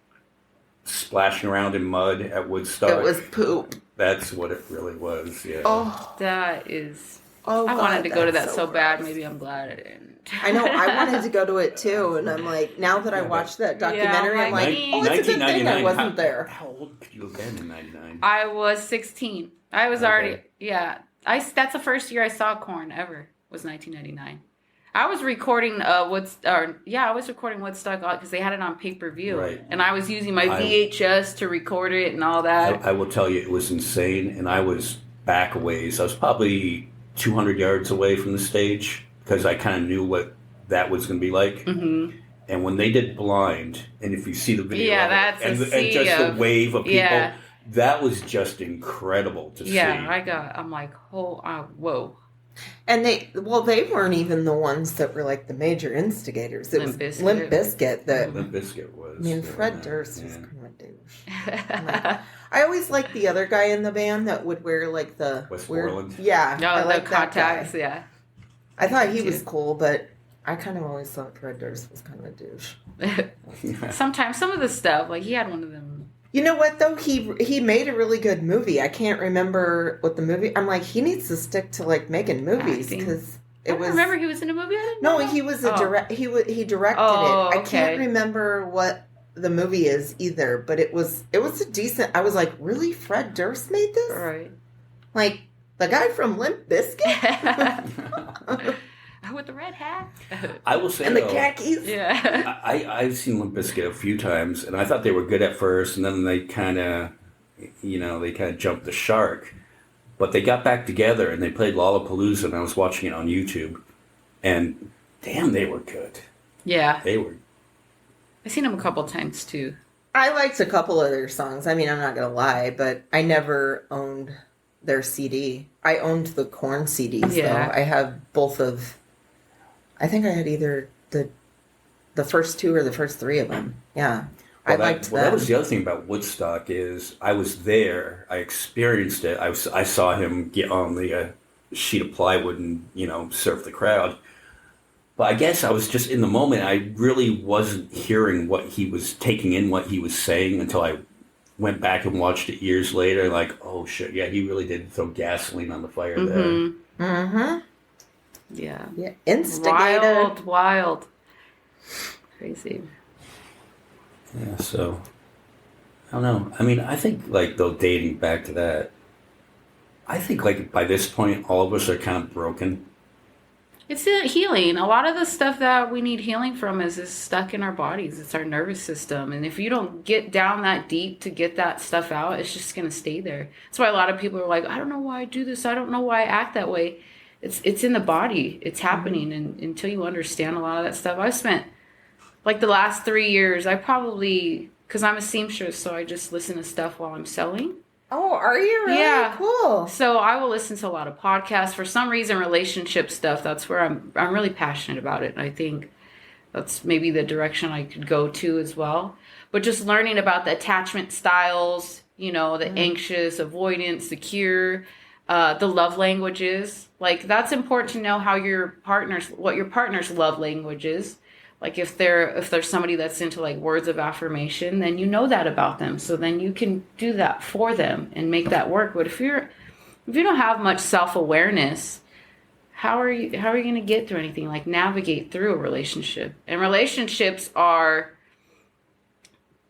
Speaker 1: splashing around in mud at Woodstock,
Speaker 2: it was poop.
Speaker 1: That's what it really was. Yeah.
Speaker 3: Oh, that is.
Speaker 2: Oh,
Speaker 3: I wanted to go to that so
Speaker 2: gross.
Speaker 3: bad. Maybe I'm glad I didn't.
Speaker 2: I know. I wanted to go to it too, and I'm like, now that I watched that documentary, I'm like, it's a good thing I wasn't there.
Speaker 1: How old could you have been in '99?
Speaker 3: I was 16. I was already that's the first year I saw Korn ever. Was 1999. I was recording I was recording Woodstock because they had it on pay-per-view,
Speaker 1: right.
Speaker 3: And I was using my VHS to record it and all that.
Speaker 1: I will tell you, it was insane, and I was back a ways. I was probably 200 yards away from the stage because I kind of knew what that was going to be like. Mm-hmm. And when they did Blind, and if you see the video, and just the wave of people, that was just incredible to see.
Speaker 3: Yeah, I'm like, whoa.
Speaker 2: And they weren't even the ones that were like the major instigators. It was Limp Bizkit that.
Speaker 1: Limp Bizkit was.
Speaker 2: I mean, Fred Durst was kind of a douche. I always liked the other guy in the band that would wear like the
Speaker 1: West
Speaker 2: weird.
Speaker 1: Borland.
Speaker 2: Yeah, I like
Speaker 3: the contacts.
Speaker 2: That guy.
Speaker 3: Yeah,
Speaker 2: I thought he was cool, but I kind of always thought Fred Durst was kind of a douche.
Speaker 3: Sometimes some of the stuff, like he had one of them.
Speaker 2: You know what though? He made a really good movie. I can't remember what the movie. I'm like, he needs to stick to like making movies because it was.
Speaker 3: Remember, he was in a movie.
Speaker 2: He was a direct. He directed it. I can't remember what the movie is either, but it was a decent. I was like, really, Fred Durst made this?
Speaker 3: Right.
Speaker 2: Like the guy from Limp Bizkit.
Speaker 3: With the red hat.
Speaker 1: I will say,
Speaker 2: and the khakis.
Speaker 3: Yeah.
Speaker 1: I've seen Limp Bizkit a few times, and I thought they were good at first, and then they kind of jumped the shark. But they got back together, and they played Lollapalooza, and I was watching it on YouTube, and damn, they were good.
Speaker 3: Yeah.
Speaker 1: They were.
Speaker 3: I've seen them a couple times, too.
Speaker 2: I liked a couple of their songs. I mean, I'm not going to lie, but I never owned their CD. I owned the Korn CDs, though. I have both of... I think I had either the first two or the first three of them. Yeah. I liked them.
Speaker 1: That was the other thing about Woodstock is I was there. I experienced it. I saw him get on the sheet of plywood and, surf the crowd. But I guess I was just in the moment. I really wasn't hearing what he was taking in, what he was saying until I went back and watched it years later. Like, oh, shit. Yeah, he really did throw gasoline on the fire there.
Speaker 2: Mm-hmm.
Speaker 3: Yeah.
Speaker 2: Instigator.
Speaker 3: Wild. Crazy.
Speaker 1: Yeah, so, I don't know. I mean, I think, though, dating back to that, I think, by this point, all of us are kind of broken.
Speaker 3: It's healing. A lot of the stuff that we need healing from is stuck in our bodies. It's our nervous system. And if you don't get down that deep to get that stuff out, it's just going to stay there. That's why a lot of people are like, I don't know why I do this. I don't know why I act that way. It's in the body. It's happening. And until you understand a lot of that stuff, I've spent like the last 3 years, I probably, because I'm a seamstress, so I just listen to stuff while I'm sewing.
Speaker 2: Oh, are you really?
Speaker 3: Yeah.
Speaker 2: Cool.
Speaker 3: So I will listen to a lot of podcasts. For some reason, relationship stuff, that's where I'm really passionate about it. And I think that's maybe the direction I could go to as well. But just learning about the attachment styles, the anxious, avoidant, secure, the love languages. Like, that's important to know what your partner's love language is. Like if there's somebody that's into like words of affirmation, then you know that about them. So then you can do that for them and make that work. But if you don't have much self-awareness, how are you going to get through anything? Like navigate through a relationship. And relationships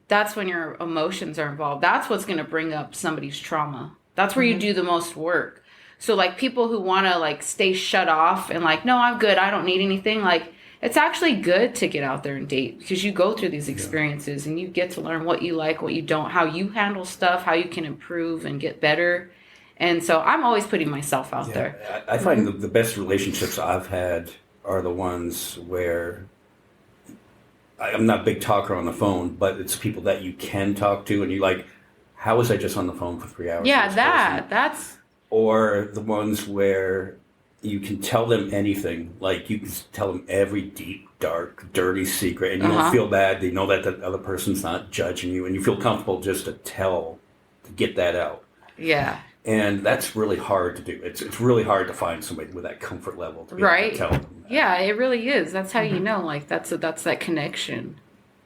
Speaker 3: that's when your emotions are involved. That's what's going to bring up somebody's trauma. That's where you do the most work. So like people who want to like stay shut off and like, no, I'm good, I don't need anything, like it's actually good to get out there and date because you go through these experiences and you get to learn what you like, what you don't, how you handle stuff, how you can improve and get better. And so I'm always putting myself out there.
Speaker 1: I find the best relationships I've had are the ones where I'm not a big talker on the phone, but it's people that you can talk to and you're like, how was I just on the phone for 3 hours?
Speaker 3: Yeah, that's...
Speaker 1: Or the ones where you can tell them anything. Like you can tell them every deep, dark, dirty secret and you don't feel bad. They know that the other person's not judging you and you feel comfortable just to get that out.
Speaker 3: Yeah.
Speaker 1: And that's really hard to do. It's really hard to find somebody with that comfort level to be able to tell them that.
Speaker 3: Yeah, it really is. That's how you know, like that's that connection.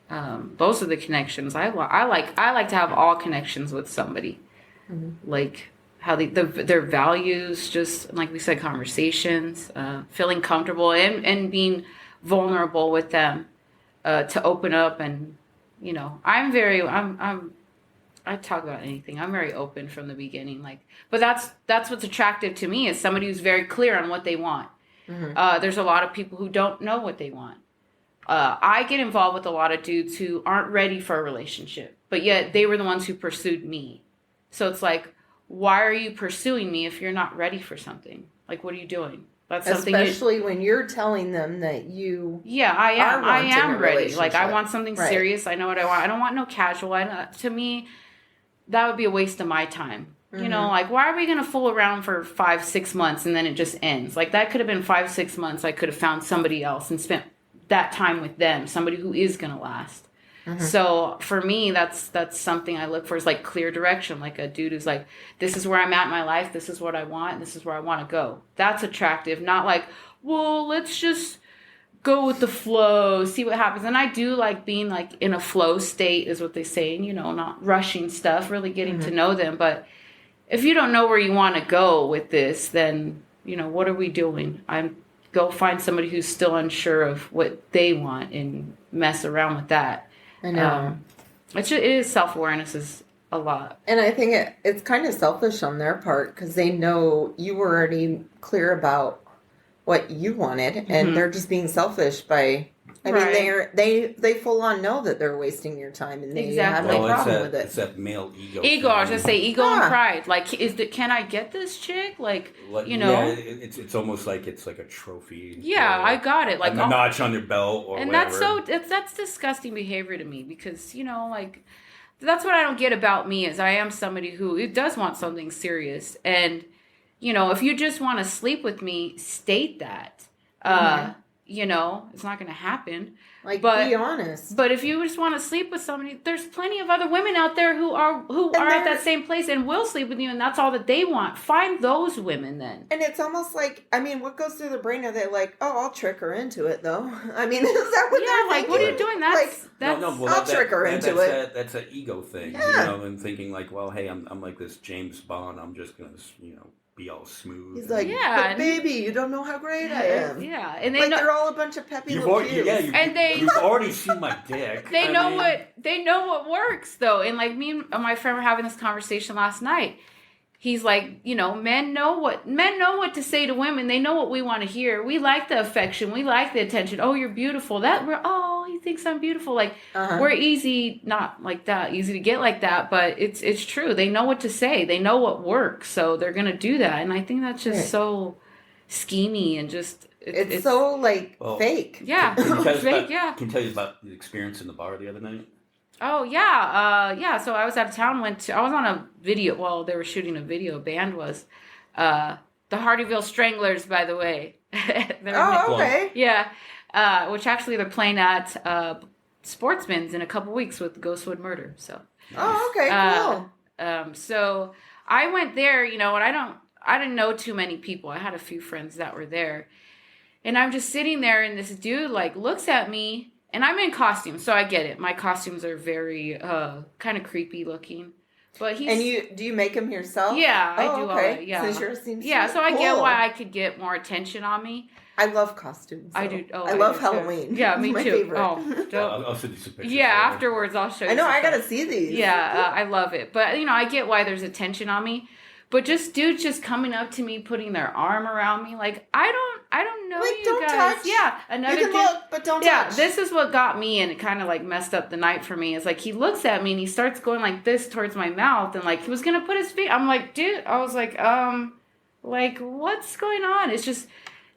Speaker 3: Those are the connections. I like to have all connections with somebody. Like how their values, just like we said, conversations, feeling comfortable and being vulnerable with them, to open up. And I talk about anything. I'm very open from the beginning. But that's what's attractive to me is somebody who's very clear on what they want. There's a lot of people who don't know what they want. I get involved with a lot of dudes who aren't ready for a relationship, but yet they were the ones who pursued me. So it's like, why are you pursuing me if you're not ready for something? Like, what are you doing? That's something.
Speaker 2: Especially when you're telling them that you.
Speaker 3: Yeah, I am. I am ready. Like, I want something serious. I know what I want. I don't want no casual. To me, that would be a waste of my time. Like, why are we going to fool around for 5-6 months and then it just ends? Like, that could have been 5-6 months. I could have found somebody else and spent that time with them, somebody who is going to last. So for me, that's something I look for is like clear direction. Like a dude who's like, this is where I'm at in my life. This is what I want. This is where I want to go. That's attractive. Not like, well, let's just go with the flow, see what happens. And I do like being like in a flow state is what they say, and, not rushing stuff, really getting to know them. But if you don't know where you want to go with this, then, what are we doing? Go find somebody who's still unsure of what they want and mess around with that.
Speaker 2: I know.
Speaker 3: It is self-awareness is a lot.
Speaker 2: And I think it's kind of selfish on their part because they know you were already clear about what you wanted and they're just being selfish by... I mean, they full on know that they're wasting your time, and they have no problem with it.
Speaker 1: It's that male ego.
Speaker 3: Ego, I was gonna say ego and pride. Like, can I get this chick? Like,
Speaker 1: Yeah, it's almost like it's like a trophy.
Speaker 3: Yeah, I got it. Like
Speaker 1: a notch on your belt, or
Speaker 3: and
Speaker 1: whatever.
Speaker 3: That's disgusting behavior to me because like that's what I don't get about me is I am somebody who does want something serious, and if you just want to sleep with me, state that. It's not going to happen.
Speaker 2: Be honest.
Speaker 3: But if you just want to sleep with somebody, there's plenty of other women out there who are at that same place and will sleep with you, and that's all that they want. Find those women then.
Speaker 2: And it's almost like, I mean, what goes through the brain? Are they like, oh, I'll trick her into it, though? I mean, is that what they're thinking?
Speaker 3: What are you doing?
Speaker 2: I'll trick her into it.
Speaker 1: That's an ego thing, and thinking like, well, hey, I'm like this James Bond. I'm just going to, be all smooth.
Speaker 2: He's like, but baby, you don't know how great I am.
Speaker 3: Yeah, and
Speaker 2: they're all a bunch of peppy little kids.
Speaker 1: You've already seen my dick.
Speaker 3: They know what works though, and like me and my friend were having this conversation last night. he's like, men know what to say to women. They know what we want to hear. We like the affection. We like the attention. Oh, you're beautiful. He thinks I'm beautiful. Like, we're not like that, easy to get like that, but it's true. They know what to say. They know what works. So they're going to do that. And I think that's just so schemy and just...
Speaker 2: It's so, like, fake.
Speaker 3: Yeah. Fake, yeah.
Speaker 1: Can you tell you about the experience in the bar the other night?
Speaker 3: Oh, yeah. So I was out of town, I was on a video, well, they were shooting a video, band was. The Hardyville Stranglers, by the way.
Speaker 2: Okay.
Speaker 3: Yeah. Which actually they're playing at Sportsman's in a couple weeks with Ghostwood Murder, so.
Speaker 2: Oh, okay, cool.
Speaker 3: So I went there, and I didn't know too many people. I had a few friends that were there. And I'm just sitting there, and this dude, like, looks at me. And I'm in costume, so I get it. My costumes are very kind of creepy looking. But he's...
Speaker 2: And do you make them yourself?
Speaker 3: Yeah, I do all that. Yeah.
Speaker 2: Since yours seems
Speaker 3: so I get why I could get more attention on me.
Speaker 2: I love costumes. So.
Speaker 3: I do. Oh,
Speaker 2: I love Halloween.
Speaker 3: Too. Yeah, me
Speaker 2: my
Speaker 3: too.
Speaker 2: Favorite.
Speaker 3: Oh,
Speaker 1: I'll send you some pictures.
Speaker 3: Yeah, afterwards I'll show you.
Speaker 2: I know. I gotta see these.
Speaker 3: Yeah, I love it. But I get why there's attention on me. But just dudes just coming up to me, putting their arm around me, like I don't know
Speaker 2: like,
Speaker 3: you
Speaker 2: don't
Speaker 3: guys.
Speaker 2: Touch.
Speaker 3: Yeah, another
Speaker 2: you can
Speaker 3: dude.
Speaker 2: Look, but don't touch.
Speaker 3: Yeah, this is what got me, and it kind of like messed up the night for me. Is like he looks at me and he starts going like this towards my mouth, and like he was gonna put his feet. I'm like, dude. I was like what's going on? It's just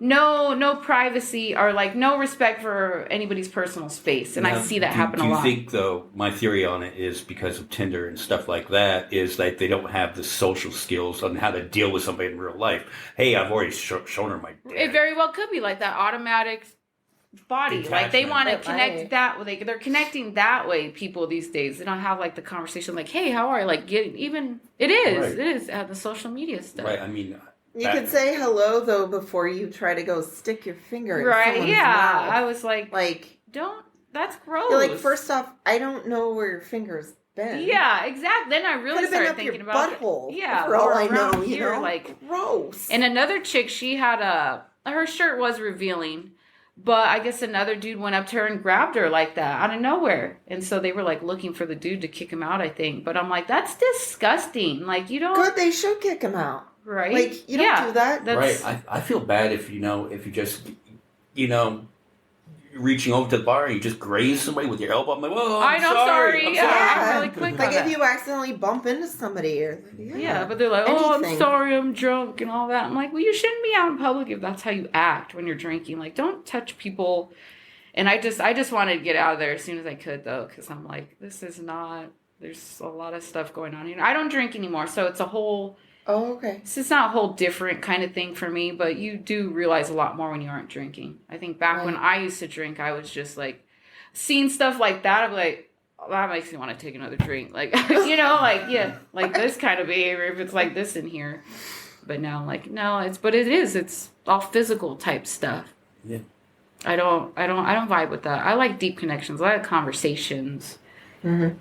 Speaker 3: no privacy or like no respect for anybody's personal space, and I see that happen a lot.
Speaker 1: Do you think though? My theory on it is because of Tinder and stuff like that is that they don't have the social skills on how to deal with somebody in real life. Hey, I've already shown her my dick.
Speaker 3: It very well could be like that automatic body.
Speaker 1: Attachment.
Speaker 3: Like they want to connect that way. They're connecting that way. People these days, they don't have like the conversation like, "Hey, how are you?" Like it is the social media stuff.
Speaker 1: Right. I mean.
Speaker 2: You could say hello though before you try to go stick your finger in someone's
Speaker 3: yeah.
Speaker 2: mouth.
Speaker 3: I was like, don't. That's gross.
Speaker 2: You're like, first off, I don't know where your finger's been.
Speaker 3: Yeah, exactly. Then I really started thinking about
Speaker 2: butthole.
Speaker 3: Yeah,
Speaker 2: for all I know,
Speaker 3: here,
Speaker 2: you know,
Speaker 3: like
Speaker 2: gross.
Speaker 3: And another chick, she had her shirt was revealing, but I guess another dude went up to her and grabbed her like that out of nowhere, and so they were like looking for the dude to kick him out. I think, but I'm like, that's disgusting. Like you don't.
Speaker 2: Good, they should kick him out.
Speaker 3: Right.
Speaker 2: Like, you don't do that.
Speaker 1: Right. I feel bad if you just, reaching over to the bar and you just graze somebody with your elbow. I'm like, whoa, I'm sorry. I'm
Speaker 3: I'm really quick
Speaker 2: like
Speaker 3: on
Speaker 2: if
Speaker 3: that.
Speaker 2: you accidentally bump into somebody.
Speaker 3: Yeah, but they're like, I'm sorry, I'm drunk and all that. I'm like, well, you shouldn't be out in public if that's how you act when you're drinking. Like, don't touch people. And I just wanted to get out of there as soon as I could, though, because I'm like, this is not, there's a lot of stuff going on here. I don't drink anymore, so it's a whole...
Speaker 2: Oh, okay.
Speaker 3: So it's not a whole different kind of thing for me, but you do realize a lot more when you aren't drinking. I think back when I used to drink, I was just like, seeing stuff like that, I'm like, oh, that makes me want to take another drink. Like, like this kind of behavior if it's like this in here. But now I'm like, no, it's all physical type stuff.
Speaker 1: Yeah.
Speaker 3: I don't vibe with that. I like deep connections. I like conversations. Mm-hmm.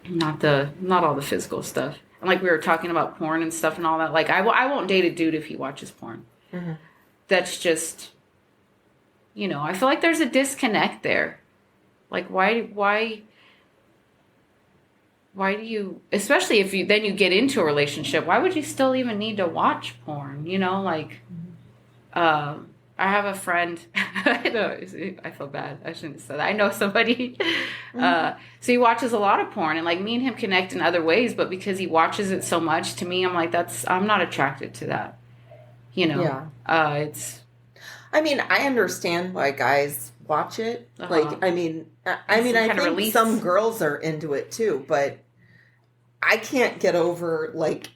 Speaker 3: Not all the physical stuff. And like we were talking about porn and stuff and all that. Like I won't date a dude if he watches porn. Mm-hmm. That's just, I feel like there's a disconnect there. Like why do you, especially if you get into a relationship, why would you still even need to watch porn? I have a friend. I feel bad. I shouldn't have said that. I know somebody. So he watches a lot of porn, and like me and him connect in other ways. But because he watches it so much, to me, I'm like, I'm not attracted to that.
Speaker 2: Yeah.
Speaker 3: It's.
Speaker 2: I mean, I understand why guys watch it. Like, I think some girls are into it too, but I can't get over like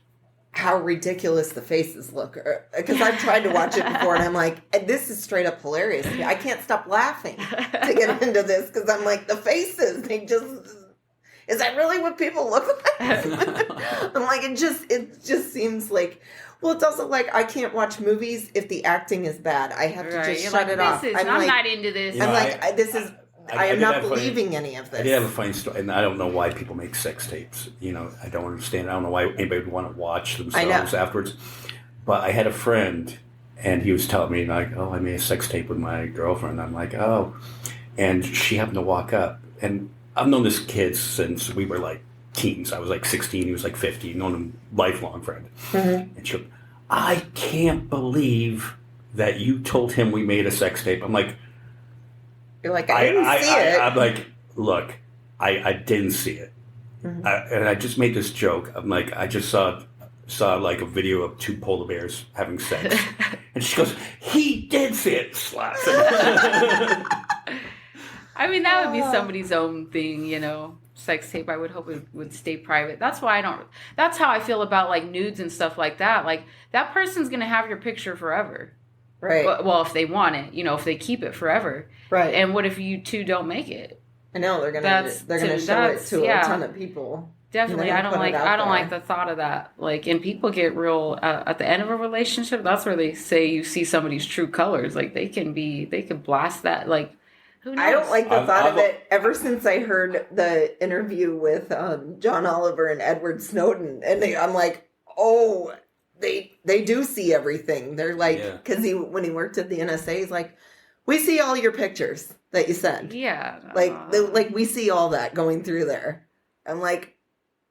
Speaker 2: how ridiculous the faces look, because I've tried to watch it before and I'm like, this is straight up hilarious. I can't stop laughing to get into this because I'm like, the faces, is that really what people look like? I'm like, it just seems like, well, it's also like I can't watch movies if the acting is bad. I have to just shut it off.
Speaker 3: I'm not into this.
Speaker 2: I'm like, this is... I am not believing any of this.
Speaker 1: I did have a funny story, and I don't know why people make sex tapes. I don't understand. I don't know why anybody would want to watch themselves afterwards. But I had a friend, and he was telling me, like, oh, I made a sex tape with my girlfriend. I'm like, oh. And she happened to walk up. And I've known this kid since we were, like, teens. I was like 16. He was like 50. Known him, lifelong friend. And she goes, I can't believe that you told him we made a sex tape. I'm like,
Speaker 2: you're like, I didn't see it.
Speaker 1: I'm like, look, I didn't see it. And I just made this joke. I'm like, I just saw like a video of 2 polar bears having sex. And she goes, he did see it. Slap.
Speaker 3: I mean, that would be somebody's own thing, sex tape. I would hope it would stay private. That's why that's how I feel about like nudes and stuff like that. Like that person's going to have your picture forever.
Speaker 2: Right.
Speaker 3: Well, if they want it, if they keep it forever.
Speaker 2: Right.
Speaker 3: And what if you two don't make it?
Speaker 2: I know they're gonna show it to a ton of people.
Speaker 3: Definitely, I don't like the thought of that. Like, and people get real at the end of a relationship. That's where they say you see somebody's true colors. Like they can blast that. Like, who knows? I
Speaker 2: don't like the thought of it. Ever since I heard the interview with John Oliver and Edward Snowden, and I'm like, oh, they do see everything. They're like, because when he worked at the NSA, he's like, we see all your pictures that you send.
Speaker 3: Yeah.
Speaker 2: Like we see all that going through there. I'm like,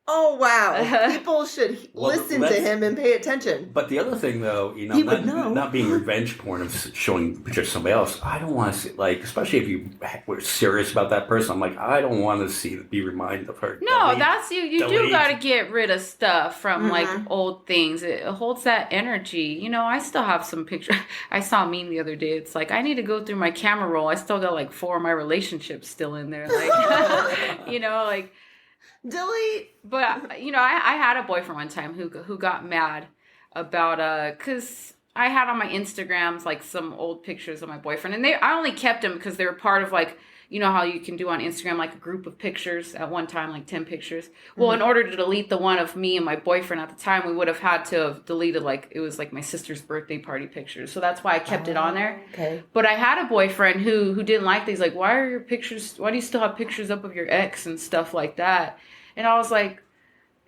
Speaker 2: oh, wow. People should listen to him and pay attention.
Speaker 1: But the other thing, though, not being revenge porn of showing pictures of somebody else, I don't want to see, like, especially if you were serious about that person, I'm like, I don't want to be reminded of her.
Speaker 3: No, that's you. You do got to get rid of stuff from, like, old things. It holds that energy. I still have some pictures. I saw a meme the other day. It's like, I need to go through my camera roll. I still got, like, 4 of my relationships still in there. Like, like...
Speaker 2: Delete.
Speaker 3: But I had a boyfriend one time who got mad about because I had on my Instagrams like some old pictures of my boyfriend, and I only kept them because they were part of like how you can do on Instagram like a group of pictures at one time, like 10 pictures. Well, in order to delete the one of me and my boyfriend at the time, we would have had to have deleted like it was like my sister's birthday party pictures. So that's why I kept it on there.
Speaker 2: Okay.
Speaker 3: But I had a boyfriend who didn't like these. Like, why do you still have pictures up of your ex and stuff like that? And I was like,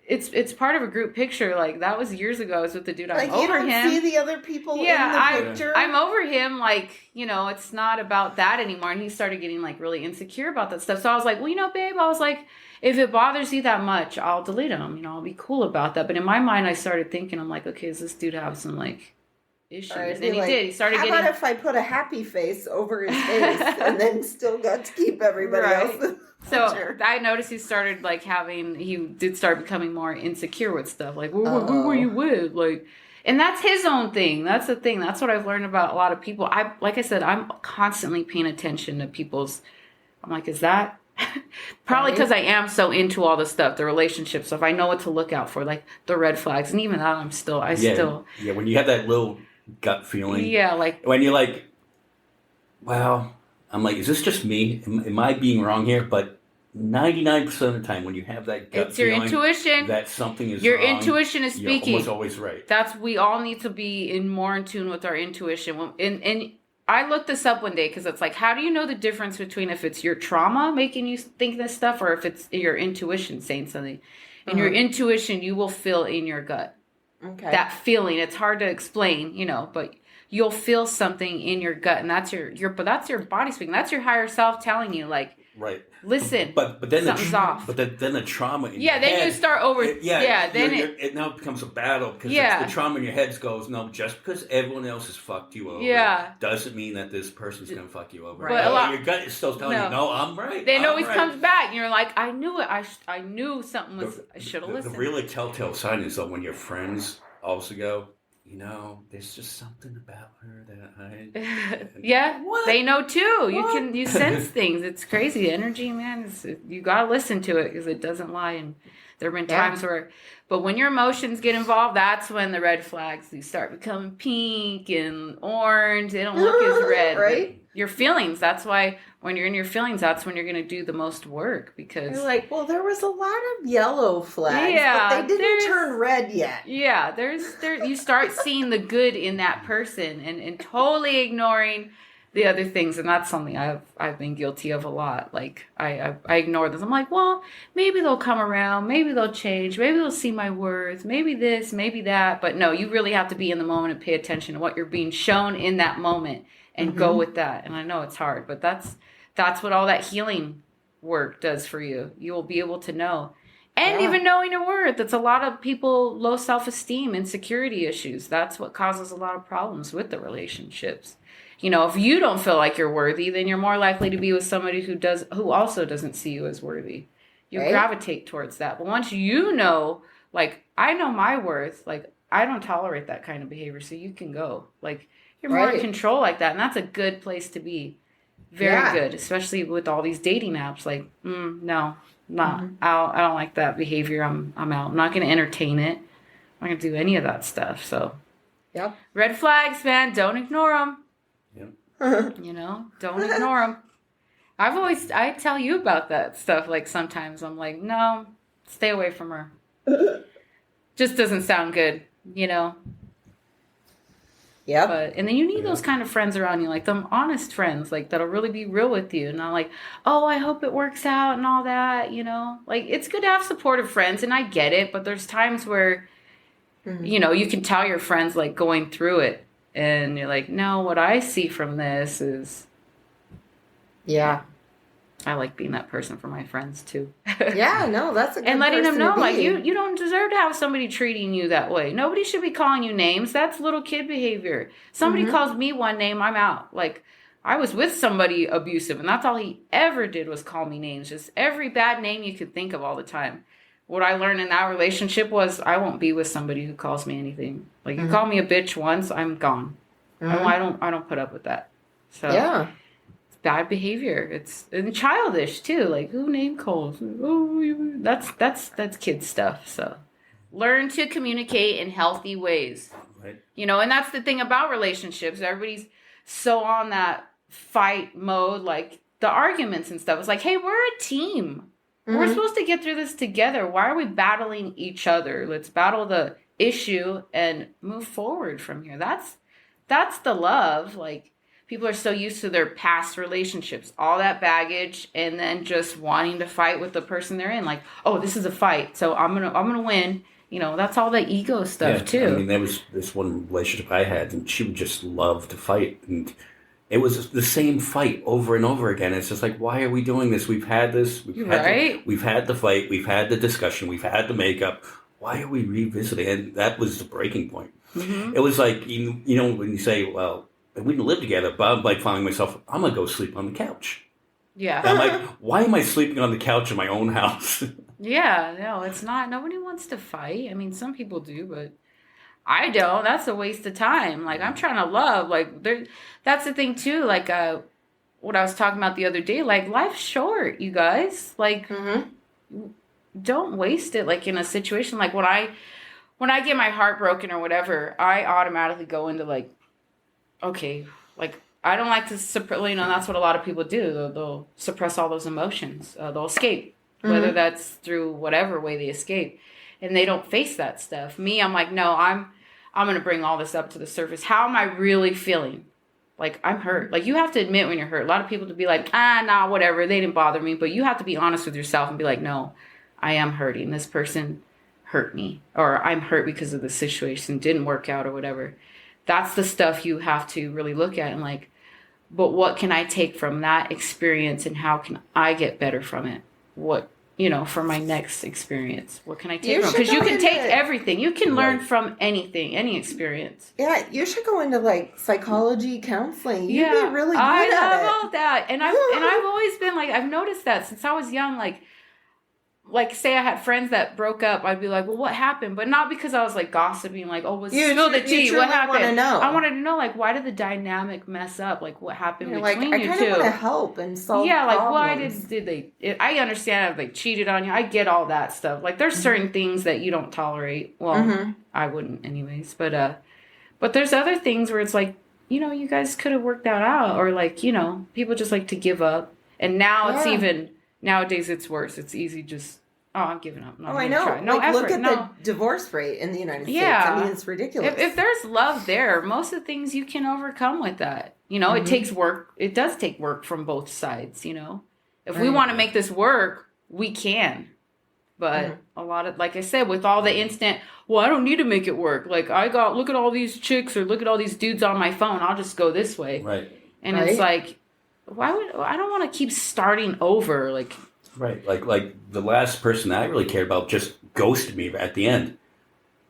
Speaker 3: it's part of a group picture. Like, that was years ago. I was with the dude. I'm over him.
Speaker 2: You don't see the other people in the picture?
Speaker 3: I'm over him. Like, it's not about that anymore. And he started getting, like, really insecure about that stuff. So I was like, well, babe, I was like, if it bothers you that much, I'll delete him. I'll be cool about that. But in my mind, I started thinking, I'm like, okay, does this dude have some, like, issues? And he did. He started getting... How
Speaker 2: about if I put a happy face over his face and then still got to keep everybody else?
Speaker 3: So I noticed he started like he did start becoming more insecure with stuff. Like, who were you with? Like, and that's his own thing. That's the thing. That's what I've learned about a lot of people. Like I said, I'm constantly paying attention to people's. I'm like, is that probably because I am so into all the stuff, the relationship stuff. I know what to look out for, like the red flags, and even that still.
Speaker 1: When you have that little gut feeling.
Speaker 3: Yeah, like
Speaker 1: when you're like, well, I'm like, is this just me? Am I being wrong here? But 99% of the time, when you have that gut
Speaker 3: it's your
Speaker 1: feeling
Speaker 3: intuition
Speaker 1: that something is
Speaker 3: your
Speaker 1: wrong,
Speaker 3: intuition is speaking.
Speaker 1: You're almost always right.
Speaker 3: We all need to be more in tune with our intuition. And I looked this up one day because it's like, how do you know the difference between if it's your trauma making you think this stuff or if it's your intuition saying something? And your intuition, you will feel in your gut. Okay. That feeling, it's hard to explain, but you'll feel something in your gut, and that's but that's your body speaking. That's your higher self telling you, like,
Speaker 1: right.
Speaker 3: Listen,
Speaker 1: but then
Speaker 3: something's off.
Speaker 1: But then the trauma in
Speaker 3: your
Speaker 1: your
Speaker 3: then
Speaker 1: head,
Speaker 3: you start over. Then
Speaker 1: it now becomes a battle because the trauma in your head goes, no, just because everyone else has fucked you over, doesn't mean that this person's gonna fuck you over. Right. Your gut is still telling you, no, I'm right.
Speaker 3: Then it always comes back, and you're like, I knew it. I knew something was. I should have listened.
Speaker 1: The really telltale sign is that when your friends also go, there's just something about her that I...
Speaker 3: they know too. You sense things. It's crazy. Energy, man, you gotta listen to it because it doesn't lie. And there have been times where... But when your emotions get involved, that's when the red flags, you start becoming pink and orange. They don't look as red.
Speaker 2: Right?
Speaker 3: Your feelings, that's why when you're in your feelings, that's when you're going to do the most work because...
Speaker 2: You're like, well, there was a lot of yellow flags, but they didn't turn red yet.
Speaker 3: Yeah, you start seeing the good in that person and totally ignoring the other things, and that's something I've been guilty of a lot. Like, I ignore this. I'm like, well, maybe they'll come around, maybe they'll change, maybe they'll see my words, maybe this, maybe that. But no, you really have to be in the moment and pay attention to what you're being shown in that moment. And go with that. And I know it's hard, but that's what all that healing work does for you. You will be able to know. And even knowing your worth. It's a lot of people, low self-esteem, insecurity issues. That's what causes a lot of problems with the relationships. You know, if you don't feel like you're worthy, then you're more likely to be with somebody who also doesn't see you as worthy. You gravitate towards that. But once you know, like, I know my worth, like, I don't tolerate that kind of behavior, so you can go. Like, you're more in control like that, and that's a good place to be. Very good, especially with all these dating apps. Like, no. I don't like that behavior. I'm out. I'm not going to entertain it. I'm not going to do any of that stuff. So, red flags, man. Don't ignore them. You know, don't ignore them. I tell you about that stuff. Like, sometimes I'm like, no, stay away from her. Just doesn't sound good, you know. And then you need those kind of friends around you, like them honest friends, like that'll really be real with you. And not like, oh, I hope it works out and all that, you know. Like, it's good to have supportive friends, and I get it, but there's times where, you know, you can tell your friends like going through it, and you're like, no, what I see from this is, I like being that person for my friends too.
Speaker 2: No, that's a good
Speaker 3: and letting them know,
Speaker 2: to
Speaker 3: like, you don't deserve to have somebody treating you that way. Nobody should be calling you names. That's little kid behavior. Somebody calls me one name, I'm out. Like, I was with somebody abusive, and that's all he ever did was call me names. Just every bad name you could think of all the time. What I learned in that relationship was I won't be with somebody who calls me anything. Like, you call me a bitch once, I'm gone. I don't put up with that. So bad behavior. It's childish too. Like, who name calls? Oh, that's kid stuff. So learn to communicate in healthy ways. Right. You know, and that's the thing about relationships. Everybody's so on that fight mode, like the arguments and stuff. It's like, hey, we're a team. We're supposed to get through this together. Why are we battling each other? Let's battle the issue and move forward from here. That's the love. Like, people are so used to their past relationships, all that baggage, and then just wanting to fight with the person they're in. Like, oh, this is a fight, so I'm gonna win. You know, that's all the ego stuff too.
Speaker 1: I mean, there was this one relationship I had, and she would just love to fight, and it was the same fight over and over again. It's just like, why are we doing this? We've had this. We've had the fight. We've had the discussion. We've had the makeup. Why are we revisiting? And that was the breaking point. It was like, you know, when you say, well, we didn't live together, but I'm like finding myself, I'm going to go sleep on the couch. Yeah. And I'm like, why am I sleeping on the couch in my own house?
Speaker 3: No, it's not. Nobody wants to fight. I mean, some people do, but I don't. That's a waste of time. Like, I'm trying to love. Like, that's the thing, too. Like, what I was talking about the other day, like, life's short, you guys. Like, don't waste it, like, in a situation. Like, when I get my heart broken or whatever, I automatically go into, like, okay, like, I don't like to suppress, you know, that's what a lot of people do. They'll suppress all those emotions. They'll escape, whether that's through whatever way they escape. And they don't face that stuff. Me, I'm like, no, I'm going to bring all this up to the surface. How am I really feeling? Like, I'm hurt. Like, you have to admit when you're hurt. A lot of people to be like, nah, whatever. They didn't bother me. But you have to be honest with yourself and be like, no, I am hurting. This person hurt me. Or I'm hurt because of the situation. Didn't work out or whatever. That's the stuff you have to really look at and like, but what can I take from that experience and how can I get better from it? What, you know, for my next experience, what can I take from it? Because you can take everything. You can learn from anything, any experience. Yeah,
Speaker 2: you should go into like psychology, counseling. You'd be really good at it.
Speaker 3: I love all that. And I've always been like, I've noticed that since I was young, like say I had friends that broke up, I'd be like, well, what happened? But not because I was like gossiping, like, oh, spill the tea. What happened? I wanted to know, like, why did the dynamic mess up? Like, what happened between you two?
Speaker 2: I kind of want to help and solve problems.
Speaker 3: Like, why did they? I understand if they cheated on you. I get all that stuff. Like, there's certain things that you don't tolerate. Well, I wouldn't, anyways. But there's other things where it's like, you know, you guys could have worked that out, or like, you know, people just like to give up. And now it's even. Nowadays, it's worse. It's easy just, I'm giving up.
Speaker 2: I know.
Speaker 3: Try. No
Speaker 2: like,
Speaker 3: effort.
Speaker 2: Look at the divorce rate in the United States. I mean, it's ridiculous.
Speaker 3: If there's love there, most of the things you can overcome with that. You know, it takes work. It does take work from both sides, you know. If we want to make this work, we can. But a lot of, like I said, with all the instant, well, I don't need to make it work. Like, look at all these chicks or look at all these dudes on my phone. I'll just go this way.
Speaker 1: Right.
Speaker 3: And it's like, I don't want to keep starting over. Like,
Speaker 1: Right. Like the last person I really cared about just ghosted me at the end.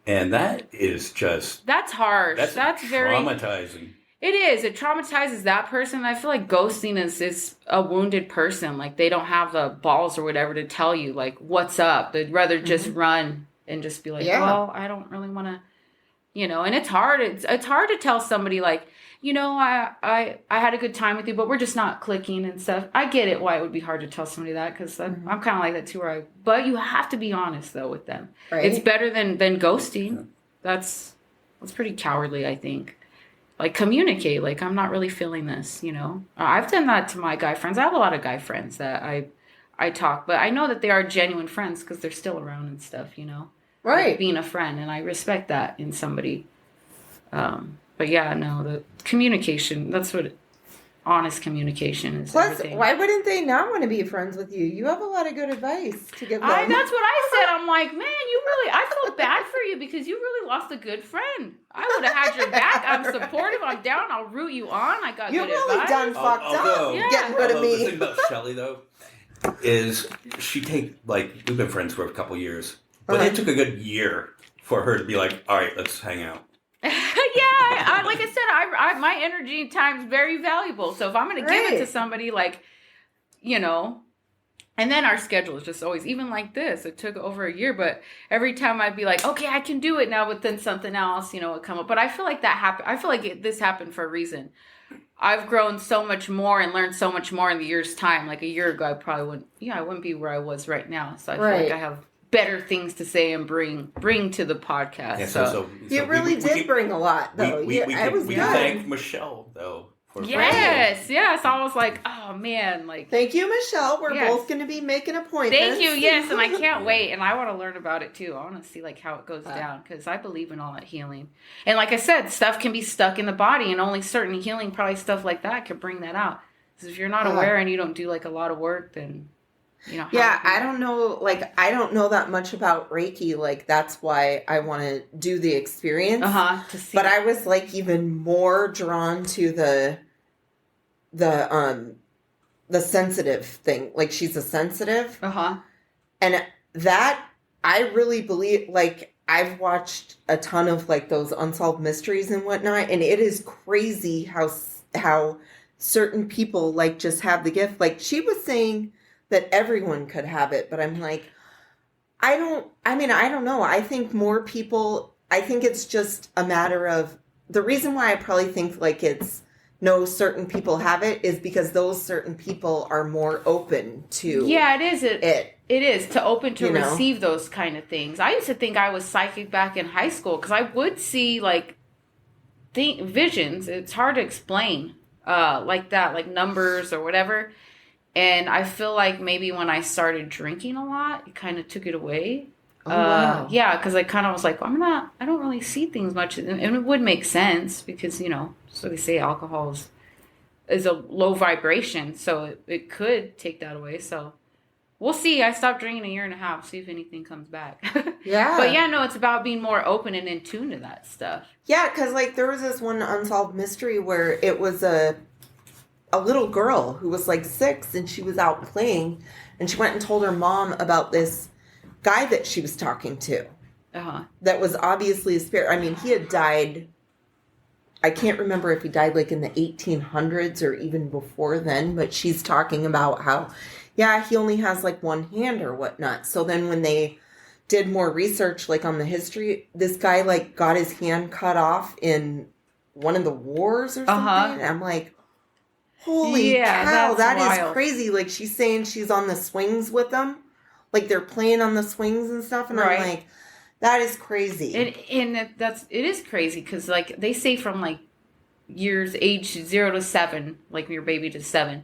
Speaker 1: And that is just...
Speaker 3: That's harsh.
Speaker 1: That's
Speaker 3: very
Speaker 1: traumatizing.
Speaker 3: It is. It traumatizes that person. I feel like ghosting is a wounded person. Like, they don't have the balls or whatever to tell you, like, what's up. They'd rather just run and just be like, well, I don't really want to, and it's hard. It's hard to tell somebody, like, I had a good time with you, but we're just not clicking and stuff. I get it why it would be hard to tell somebody that, because I'm kind of like that too. But you have to be honest, though, with them. Right. It's better than ghosting. That's pretty cowardly, I think. Like, communicate. Like, I'm not really feeling this, I've done that to my guy friends. I have a lot of guy friends that I talk, but I know that they are genuine friends because they're still around and stuff, Right. Like being a friend, and I respect that in somebody. But yeah, no, the communication, that's what honest communication is.
Speaker 2: Plus,
Speaker 3: everything.
Speaker 2: Why wouldn't they not want to be friends with you? You have a lot of good advice to give them.
Speaker 3: That's what I said. I'm like, man, I feel bad for you because you really lost a good friend. I would have had your back. I'm supportive. I'm down. I'll root you on. I got good advice.
Speaker 2: You're really done fucked up. Getting rid of me.
Speaker 1: The thing about Shelly, though, is we've been friends for a couple years, but it took a good year for her to be like, all right, let's hang out.
Speaker 3: Yeah, like I said, my energy and time is very valuable. So if I'm going to give it to somebody, like, and then our schedule is just always, even like this, it took over a year, but every time I'd be like, okay, I can do it now, but then something else, would come up. But I feel like that happened. I feel like this happened for a reason. I've grown so much more and learned so much more in the year's time. Like a year ago, I probably wouldn't be where I was right now. So I feel like I have better things to say and bring to the podcast.
Speaker 1: Yeah, so
Speaker 2: you really did bring a lot, though.
Speaker 1: We can thank Michelle, though.
Speaker 3: Yes. I was like, oh man, like,
Speaker 2: thank you, Michelle. We're both going to be making appointments.
Speaker 3: Thank you. Yes, and I can't wait, and I want to learn about it too. I want to see like how it goes down, because I believe in all that healing. And like I said, stuff can be stuck in the body, and only certain healing, probably stuff like that, can bring that out. Because if you're not aware and you don't do like a lot of work, then.
Speaker 2: I don't know. Like, I don't know that much about Reiki. Like, that's why I want to do the experience.
Speaker 3: To see.
Speaker 2: But I was like even more drawn to the sensitive thing. Like, she's a sensitive. And that, I really believe, like, I've watched a ton of like those unsolved mysteries and whatnot, and it is crazy how certain people like just have the gift. Like, she was saying that everyone could have it, but I'm like, I don't know. I think more people, I think it's just a matter of, the reason why I probably think like certain people have it is because those certain people are more open to
Speaker 3: it is. It is open to receive those kind of things. I used to think I was psychic back in high school because I would see like visions. It's hard to explain like that, like numbers or whatever. And I feel like maybe when I started drinking a lot, it kind of took it away. Wow. Yeah, because I kind of was like, I don't really see things much. And it would make sense because, so they say alcohol is a low vibration. So it could take that away. So we'll see. I stopped drinking a year and a half. See if anything comes back.
Speaker 2: Yeah.
Speaker 3: But yeah, no, it's about being more open and in tune to that stuff.
Speaker 2: Yeah, because like there was this one unsolved mystery where it was a little girl who was like 6 and she was out playing and she went and told her mom about this guy that she was talking to. That was obviously a spirit. I mean, he had died. I can't remember if he died like in the 1800s or even before then, but she's talking about how, he only has like one hand or whatnot. So then when they did more research like on the history, this guy like got his hand cut off in one of the wars or something. And I'm like, holy cow, that is crazy. Like, she's saying she's on the swings with them. Like, they're playing on the swings and stuff. And I'm like, that is crazy.
Speaker 3: And it is crazy because, like, they say from, like, age 0 to 7, like your baby to 7,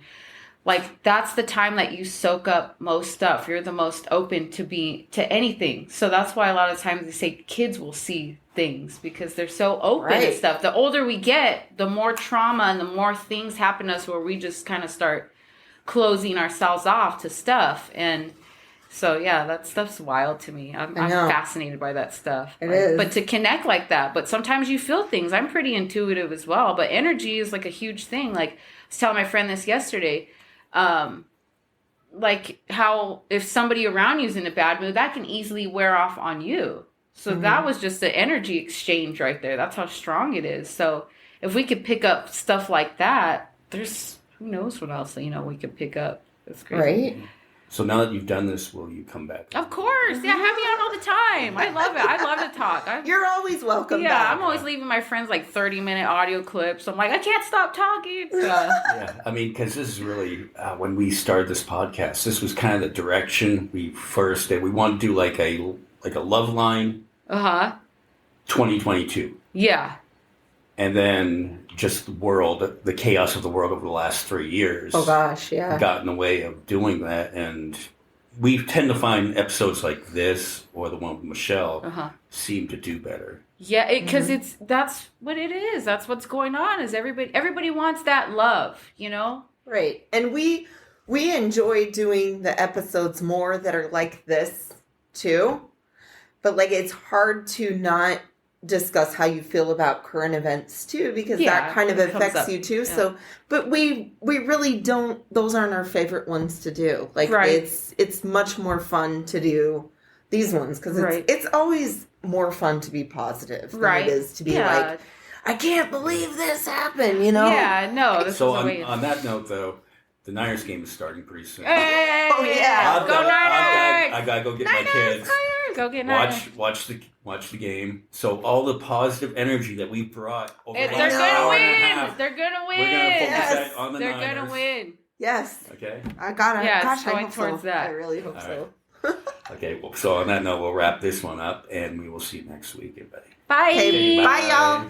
Speaker 3: like, that's the time that you soak up most stuff. You're the most open to anything. So that's why a lot of times they say kids will see things because they're so open and stuff. The older we get, the more trauma and the more things happen to us where we just kind of start closing ourselves off to stuff. And so, yeah, that stuff's wild to me. I'm fascinated by that stuff.
Speaker 2: It is.
Speaker 3: But to connect like that, but sometimes you feel things. I'm pretty intuitive as well, but energy is like a huge thing. Like, I was telling my friend this yesterday. like how if somebody around you's in a bad mood, that can easily wear off on you. So that was just the energy exchange right there. That's how strong it is. So if we could pick up stuff like that, there's who knows what else, we could pick up. It's crazy.
Speaker 2: Right?
Speaker 1: So now that you've done this, will you come back?
Speaker 3: Of course. Yeah, have me on all the time. I love it. I love to talk.
Speaker 2: You're always welcome back.
Speaker 3: Yeah, I'm always leaving my friends like 30-minute audio clips. I'm like, I can't stop talking.
Speaker 1: Yeah, I mean, because this is really, when we started this podcast, this was kind of the direction we first did. We want to do like a love line 2022.
Speaker 3: Yeah.
Speaker 1: And then just the chaos of the world over the last 3 years.
Speaker 2: Oh gosh, yeah.
Speaker 1: Got in the way of doing that. And we tend to find episodes like this or the one with Michelle seem to do better.
Speaker 3: Yeah, because that's what it is. That's what's going on is everybody wants that love,
Speaker 2: Right. And we enjoy doing the episodes more that are like this too. But like it's hard to not discuss how you feel about current events too, because that kind of affects you too. Yeah. So, but we really don't, those aren't our favorite ones to do. Like it's much more fun to do these ones because it's always more fun to be positive than it is to be like, I can't believe this happened,
Speaker 3: Yeah, no.
Speaker 1: So on that note though, the Niners game is starting pretty soon.
Speaker 3: Hey,
Speaker 2: Niners!
Speaker 1: I gotta go get my kids.
Speaker 3: Go get Niners.
Speaker 1: Watch the game. So all the positive energy that we brought over the
Speaker 3: they're
Speaker 1: last
Speaker 3: gonna
Speaker 1: hour
Speaker 3: win.
Speaker 1: and a half,
Speaker 3: They're gonna win.
Speaker 1: we're gonna focus that on the
Speaker 3: They're
Speaker 1: Niners.
Speaker 3: gonna win.
Speaker 2: Yes.
Speaker 1: Okay.
Speaker 2: I got it.
Speaker 3: Yeah,
Speaker 2: Gosh,
Speaker 3: it's going
Speaker 2: I hope
Speaker 3: towards
Speaker 2: so.
Speaker 3: that.
Speaker 2: I really hope so.
Speaker 1: Okay. Well, so on that note, we'll wrap this one up, and we will see you next week, everybody.
Speaker 3: Bye.
Speaker 2: Okay, bye, y'all.